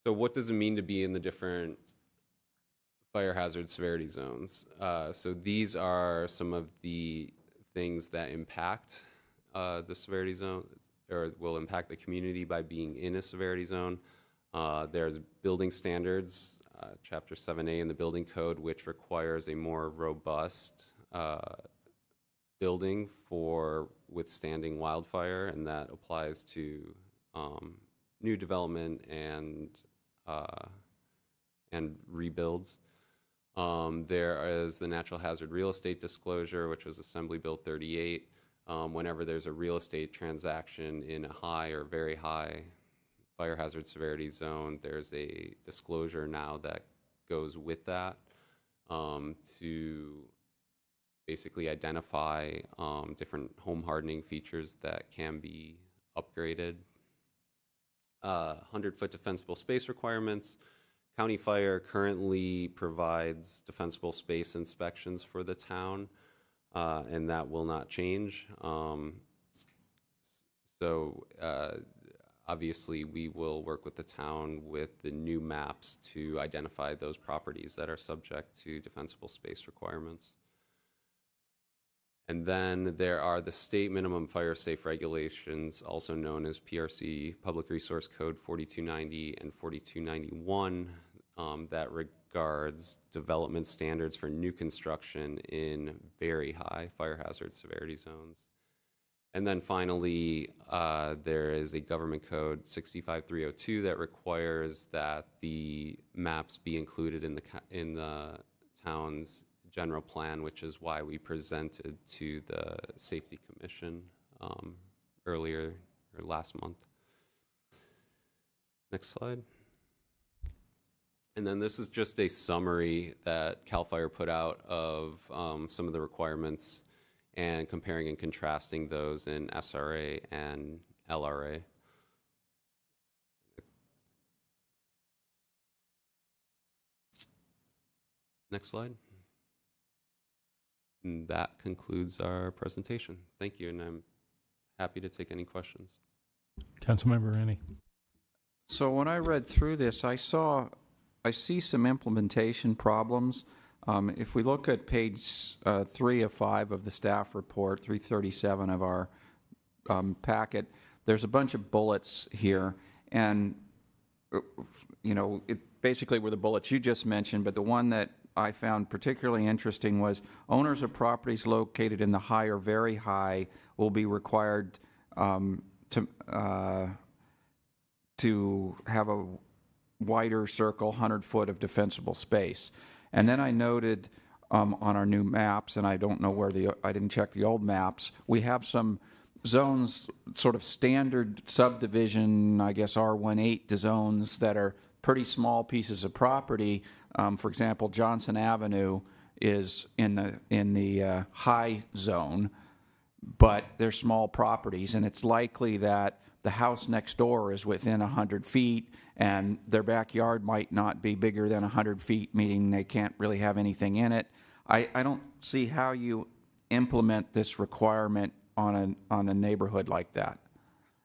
So what does it mean to be in the different fire hazard severity zones? So these are some of the things that impact the severity zone, or will impact the community by being in a severity zone. There's building standards, Chapter 7A in the building code, which requires a more robust building for withstanding wildfire, and that applies to new development and rebuilds. There is the natural hazard real estate disclosure, which was Assembly Bill 38. Whenever there's a real estate transaction in a high or very high fire hazard severity zone, there's a disclosure now that goes with that to basically identify different home hardening features that can be upgraded. 100-foot defensible space requirements. County Fire currently provides defensible space inspections for the town. and that will not change. Obviously, we will work with the town with the new maps to identify those properties that are subject to defensible space requirements. And then there are the state minimum fire safe regulations, also known as PRC, Public Resource Code 4290 and 4291, that regards development standards for new construction in very high fire hazard severity zones. And then finally, there is a government code 65302 that requires that the maps be included in the town's general plan, which is why we presented to the Safety Commission earlier or last month. Next slide. And then this is just a summary that CAL FIRE put out of some of the requirements and comparing and contrasting those in SRA and LRA. Next slide. And that concludes our presentation. Thank you, and I'm happy to take any questions. Councilmember Rennie. So when I read through this, I see some implementation problems. If we look at page 3 of 5 of the staff report, 337 of our packet, there's a bunch of bullets here, and it basically were the bullets you just mentioned, but the one that I found particularly interesting was owners of properties located in the high or very high will be required to have a wider circle, 100 foot of defensible space. And then I noted on our new maps, and I don't know where I didn't check the old maps, we have some zones, sort of standard subdivision, I guess R18 zones that are pretty small pieces of property. For example, Johnson Avenue is in the high zone, but they're small properties, and it's likely that the house next door is within 100 feet, and their backyard might not be bigger than 100 feet, meaning they can't really have anything in it. I don't see how you implement this requirement on a neighborhood like that.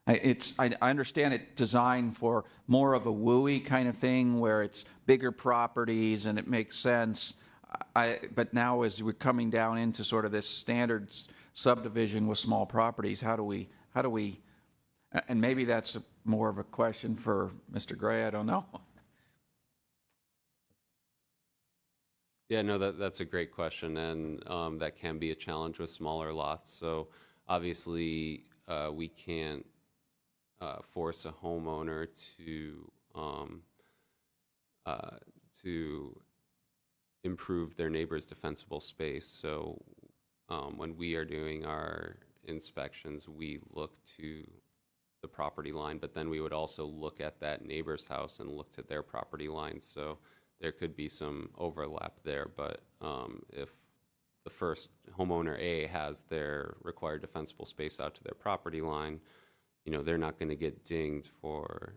I understand it designed for more of a wooey kind of thing where it's bigger properties and it makes sense. But now as we're coming down into sort of this standard subdivision with small properties, how do we, and maybe that's more of a question for Mr. Gray, I don't know. Yeah, no, that's a great question, and that can be a challenge with smaller lots. So obviously, we can't force a homeowner to improve their neighbor's defensible space. So when we are doing our inspections, we look to the property line, but then we would also look at that neighbor's house and look to their property line. So there could be some overlap there, but if the first homeowner A has their required defensible space out to their property line, they're not going to get dinged for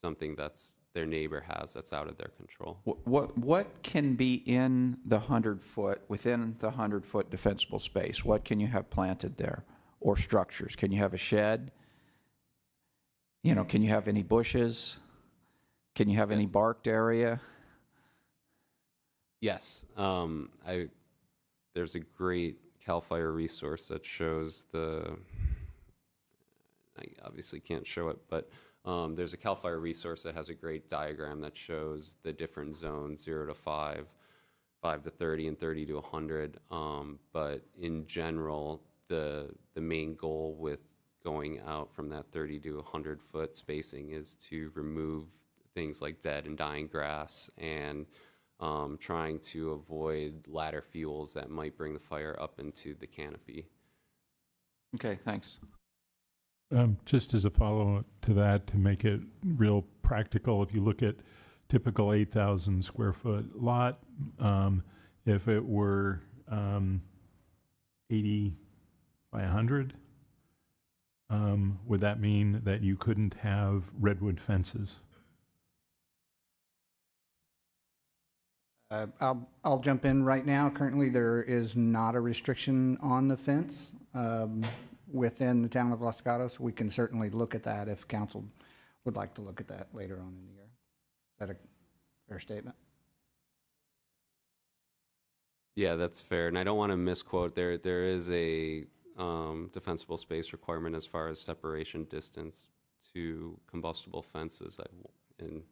something that's their neighbor has that's out of their control. What can be in the 100-foot, within the 100-foot defensible space? What can you have planted there, or structures? Can you have a shed? Can you have any bushes? Can you have any barked area? Yes. There's a great CAL FIRE resource that shows I obviously can't show it, but there's a CAL FIRE resource that has a great diagram that shows the different zones, 0 to 5, 5 to 30, and 30 to 100. But in general, the main goal with going out from that 30 to 100 foot spacing is to remove things like dead and dying grass and trying to avoid ladder fuels that might bring the fire up into the canopy. Okay, thanks. Just as a follow-up to that, to make it real practical, if you look at typical 8,000 square foot lot, if it were 80 by 100, would that mean that you couldn't have redwood fences? I'll jump in right now. Currently, there is not a restriction on the fence within the town of Los Gatos. We can certainly look at that if council would like to look at that later on in the year. Is that a fair statement? Yeah, that's fair. And I don't want to misquote. There is a defensible space requirement as far as separation distance to combustible fences. And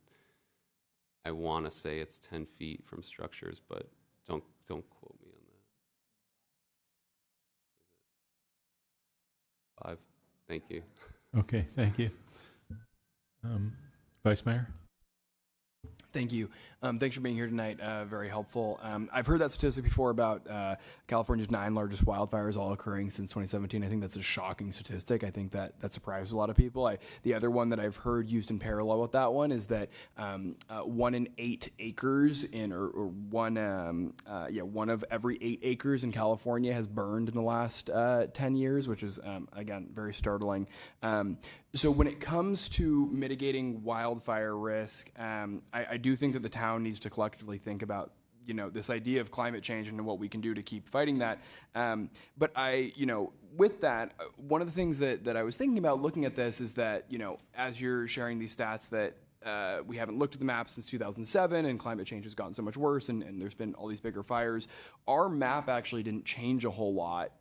I want to say it's 10 feet from structures, but don't quote me on that. 5. Thank you. Okay, thank you. Vice Mayor? Thank you. Thanks for being here tonight. Very helpful. I've heard that statistic before about California's 9 largest wildfires all occurring since 2017. I think that's a shocking statistic. I think that surprised a lot of people. The other one that I've heard used in parallel with that one is that 1 in 8 acres one of every 8 acres in California has burned in the last 10 years, which is again very startling. So when it comes to mitigating wildfire risk, I do think that the town needs to collectively think about, this idea of climate change and what we can do to keep fighting that. But with that, one of the things that I was thinking about looking at this is that, as you're sharing these stats that we haven't looked at the map since 2007 and climate change has gotten so much worse and there's been all these bigger fires, our map actually didn't change a whole lot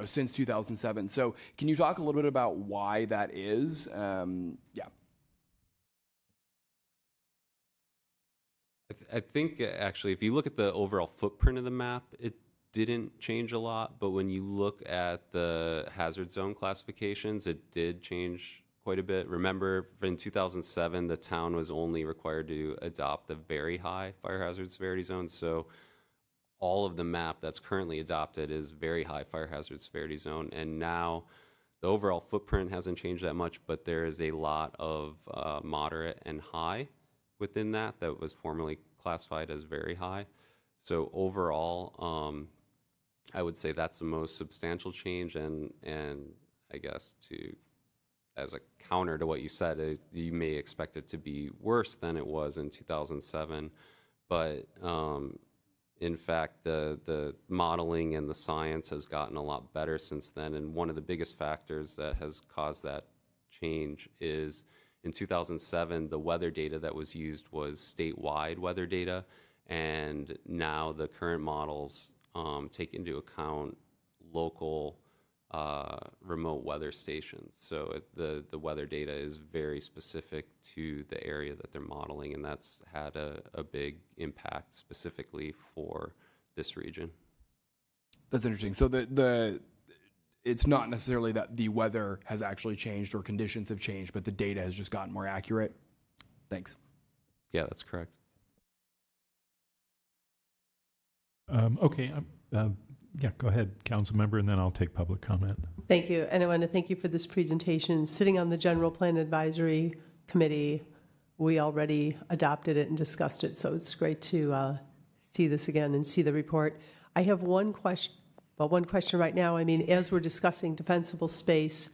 since 2007. So can you talk a little bit about why that is? I think actually, if you look at the overall footprint of the map, it didn't change a lot. But when you look at the hazard zone classifications, it did change quite a bit. Remember, in 2007, the town was only required to adopt the very high fire hazard severity zones. So all of the map that's currently adopted is very high fire hazard severity zone. And now the overall footprint hasn't changed that much, but there is a lot of moderate and high within that was formerly classified as very high. So overall, I would say that's the most substantial change. And I guess as a counter to what you said, you may expect it to be worse than it was in 2007. But in fact, the modeling and the science has gotten a lot better since then. And one of the biggest factors that has caused that change is in 2007, the weather data that was used was statewide weather data. And now the current models take into account local remote weather stations. So the weather data is very specific to the area that they're modeling, and that's had a big impact specifically for this region. That's interesting. So it's not necessarily that the weather has actually changed or conditions have changed, but the data has just gotten more accurate. Thanks. Yeah, that's correct. Okay. Yeah, go ahead, council member, and then I'll take public comment. Thank you. And I want to thank you for this presentation. Sitting on the General Plan Advisory Committee, we already adopted it and discussed it, so it's great to see this again and see the report. I have one question right now. I mean, as we're discussing defensible space,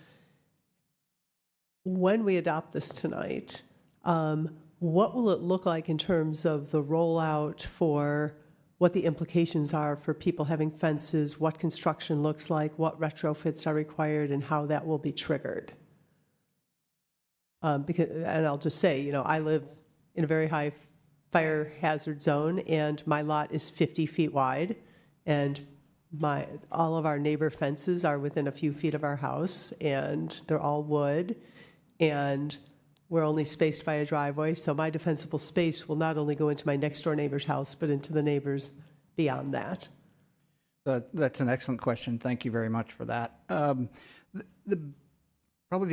when we adopt this tonight, what will it look like in terms of the rollout for what the implications are for people having fences, what construction looks like, what retrofits are required, and how that will be triggered? And I'll just say, I live in a very high fire hazard zone, and my lot is 50 feet wide, and all of our neighbor fences are within a few feet of our house, and they're all wood, and we're only spaced by a driveway, so my defensible space will not only go into my next door neighbor's house, but into the neighbors beyond that. That's an excellent question. Thank you very much for that. Probably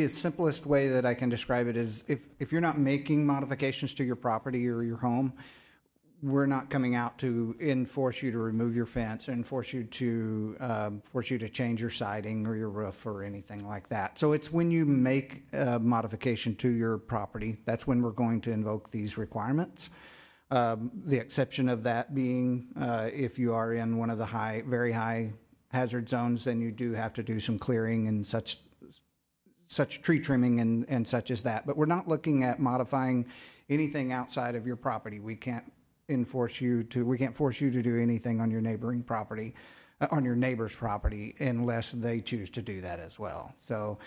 the simplest way that I can describe it is if you're not making modifications to your property or your home, we're not coming out to enforce you to remove your fence and force you to change your siding or your roof or anything like that. So it's when you make a modification to your property, that's when we're going to invoke these requirements. The exception of that being if you are in one of the very high hazard zones, then you do have to do some clearing and such tree trimming and such as that. But we're not looking at modifying anything outside of your property. We can't force you to do anything on your neighboring property, on your neighbor's property, unless they choose to do that as well. So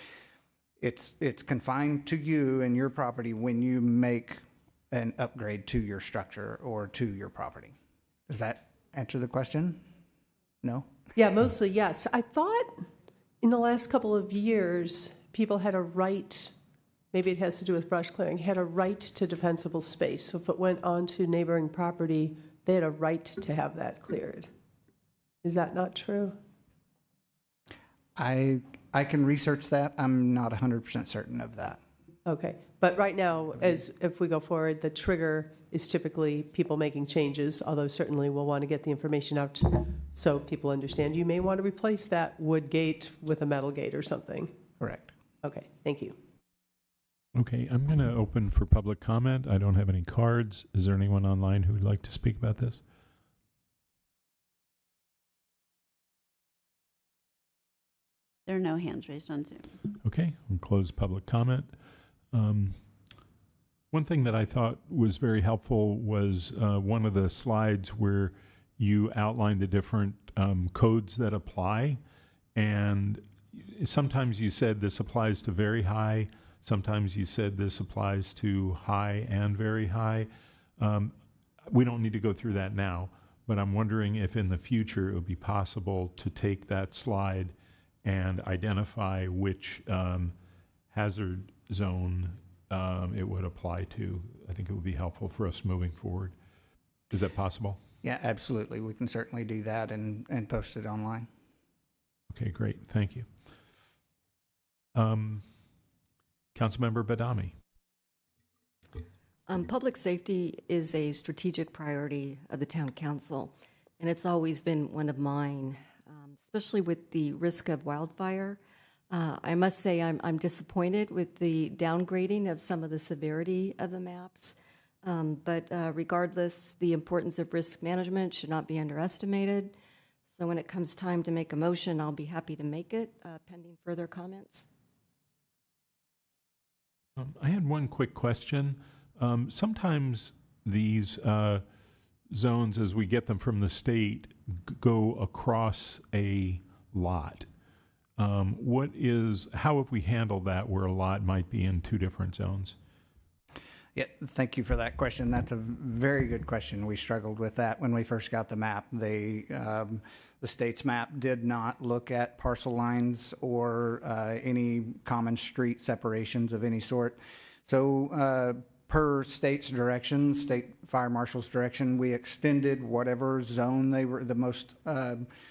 it's confined to you and your property when you make an upgrade to your structure or to your property. Does that answer the question? No? Yeah, mostly yes. I thought in the last couple of years, people had a right, maybe it has to do with brush clearing, had a right to defensible space. So if it went onto neighboring property, they had a right to have that cleared. Is that not true? I can research that. I'm not 100% certain of that. Okay, but right now, as if we go forward, the trigger is typically people making changes, although certainly we'll want to get the information out so people understand. You may want to replace that wood gate with a metal gate or something. Correct. Okay, thank you. Okay, I'm going to open for public comment. I don't have any cards. Is there anyone online who would like to speak about this? There are no hands raised on Zoom. Okay, we'll close public comment. One thing that I thought was very helpful was one of the slides where you outlined the different codes that apply. And sometimes you said this applies to very high. Sometimes you said this applies to high and very high. We don't need to go through that now, but I'm wondering if in the future it would be possible to take that slide and identify which hazard zone it would apply to. I think it would be helpful for us moving forward. Is that possible? Yeah, absolutely. We can certainly do that and post it online. Okay, great. Thank you. Councilmember Badami. Public safety is a strategic priority of the town council, and it's always been one of mine, especially with the risk of wildfire. I must say I'm disappointed with the downgrading of some of the severity of the maps, but regardless, the importance of risk management should not be underestimated. So when it comes time to make a motion, I'll be happy to make it, pending further comments. I had one quick question. Sometimes these zones, as we get them from the state, go across a lot. How have we handled that where a lot might be in two different zones? Yeah, thank you for that question. That's a very good question. We struggled with that when we first got the map. The state's map did not look at parcel lines or any common street separations of any sort. So per state's direction, state fire marshal's direction, we extended whatever zone they were, the most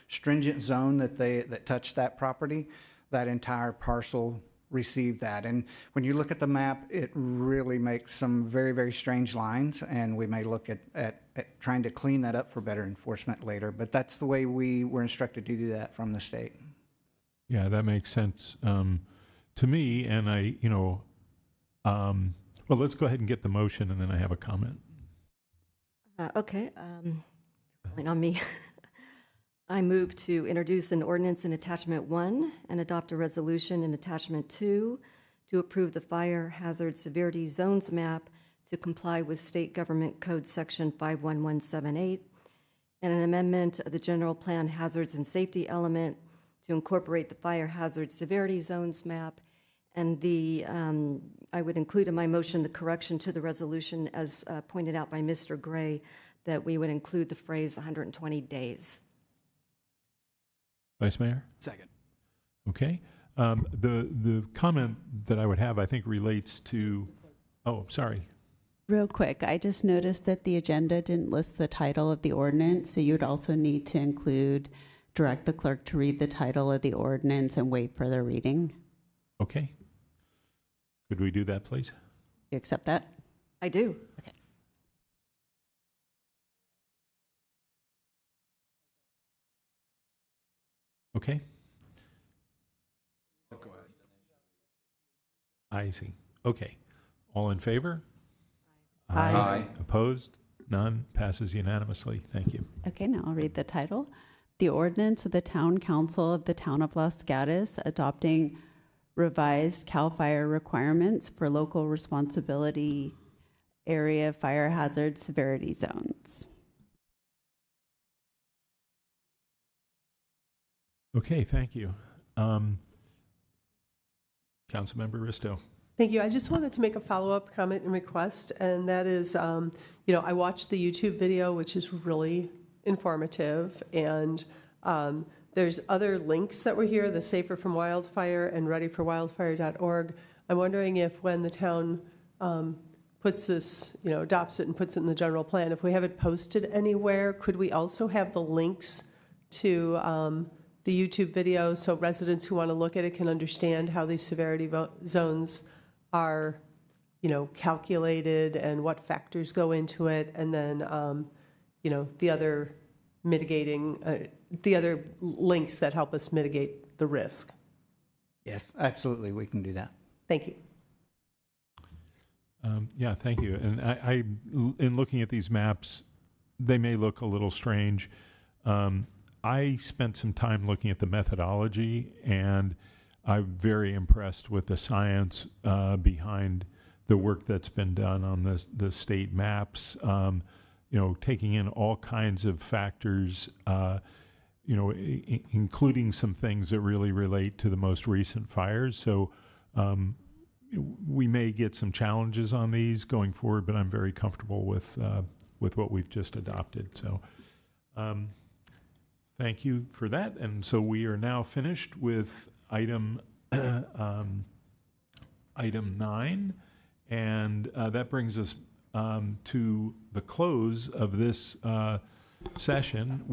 stringent zone that touched that property. That entire parcel received that. And when you look at the map, it really makes some very, very strange lines, and we may look at trying to clean that up for better enforcement later. But that's the way we were instructed to do that from the state. Yeah, that makes sense to me. And well, let's go ahead and get the motion, and then I have a comment. Okay, calling on me. I move to introduce an ordinance in Attachment 1 and adopt a resolution in Attachment 2 to approve the fire hazard severity zones map to comply with State Government Code Section 51178, and an amendment of the General Plan Hazards and Safety element to incorporate the fire hazard severity zones map. And I would include in my motion the correction to the resolution, as pointed out by Mr. Gray, that we would include the phrase 120 days. Vice Mayor? Second. Okay. The comment that I would have, I think, relates to, oh, sorry. Real quick, I just noticed that the agenda didn't list the title of the ordinance, so you'd also need to direct the clerk to read the title of the ordinance and wait for the reading. Okay. Could we do that, please? You accept that? I do. Okay. Okay. Go ahead. I see. Okay. All in favor? Aye. Aye. Opposed? None. Passes unanimously. Thank you. Okay, now I'll read the title. The ordinance of the Town Council of the Town of Los Gatos adopting revised CAL FIRE requirements for local responsibility area fire hazard severity zones. minutes. Okay, thank you. Councilmember Risto. Thank you. I just wanted to make a follow-up comment and request, and that is, I watched the YouTube video, which is really informative, and there's other links that were here, the Safer from Wildfire and readyforwildfire.org. I'm wondering if when the town puts this, adopts it and puts it in the general plan, if we have it posted anywhere, could we also have the links to the YouTube video so residents who want to look at it can understand how these severity zones are, calculated and what factors go into it, and then, the other mitigating, the other links that help us mitigate the risk. Yes, absolutely, we can do that. Thank you. Yeah, thank you. And I, in looking at these maps, they may look a little strange. I spent some time looking at the methodology, and I'm very impressed with the science behind the work that's been done on the state maps. Taking in all kinds of factors, including some things that really relate to the most recent fires. So we may get some challenges on these going forward, but I'm very comfortable with what we've just adopted. So thank you for that. And so we are now finished with item 9, and that brings us to the close of this session.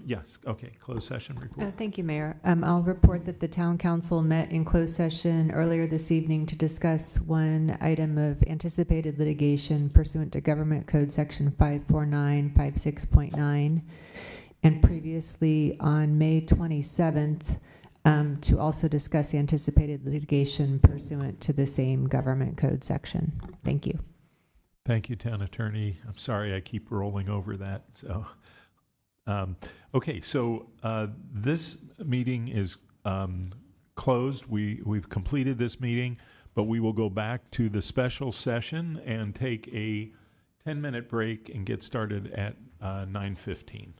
Yes, okay, closed session report. Thank you, Mayor. I'll report that the Town Council met in closed session earlier this evening to discuss one item of anticipated litigation pursuant to Government Code Section 54956.9, and previously on May 27th to also discuss anticipated litigation pursuant to the same Government Code section. Thank you. Thank you, Town Attorney. I'm sorry I keep rolling over that. So, okay, so this meeting is closed. We've completed this meeting, but we will go back to the special session and take a 10-minute break and get started at 9:15.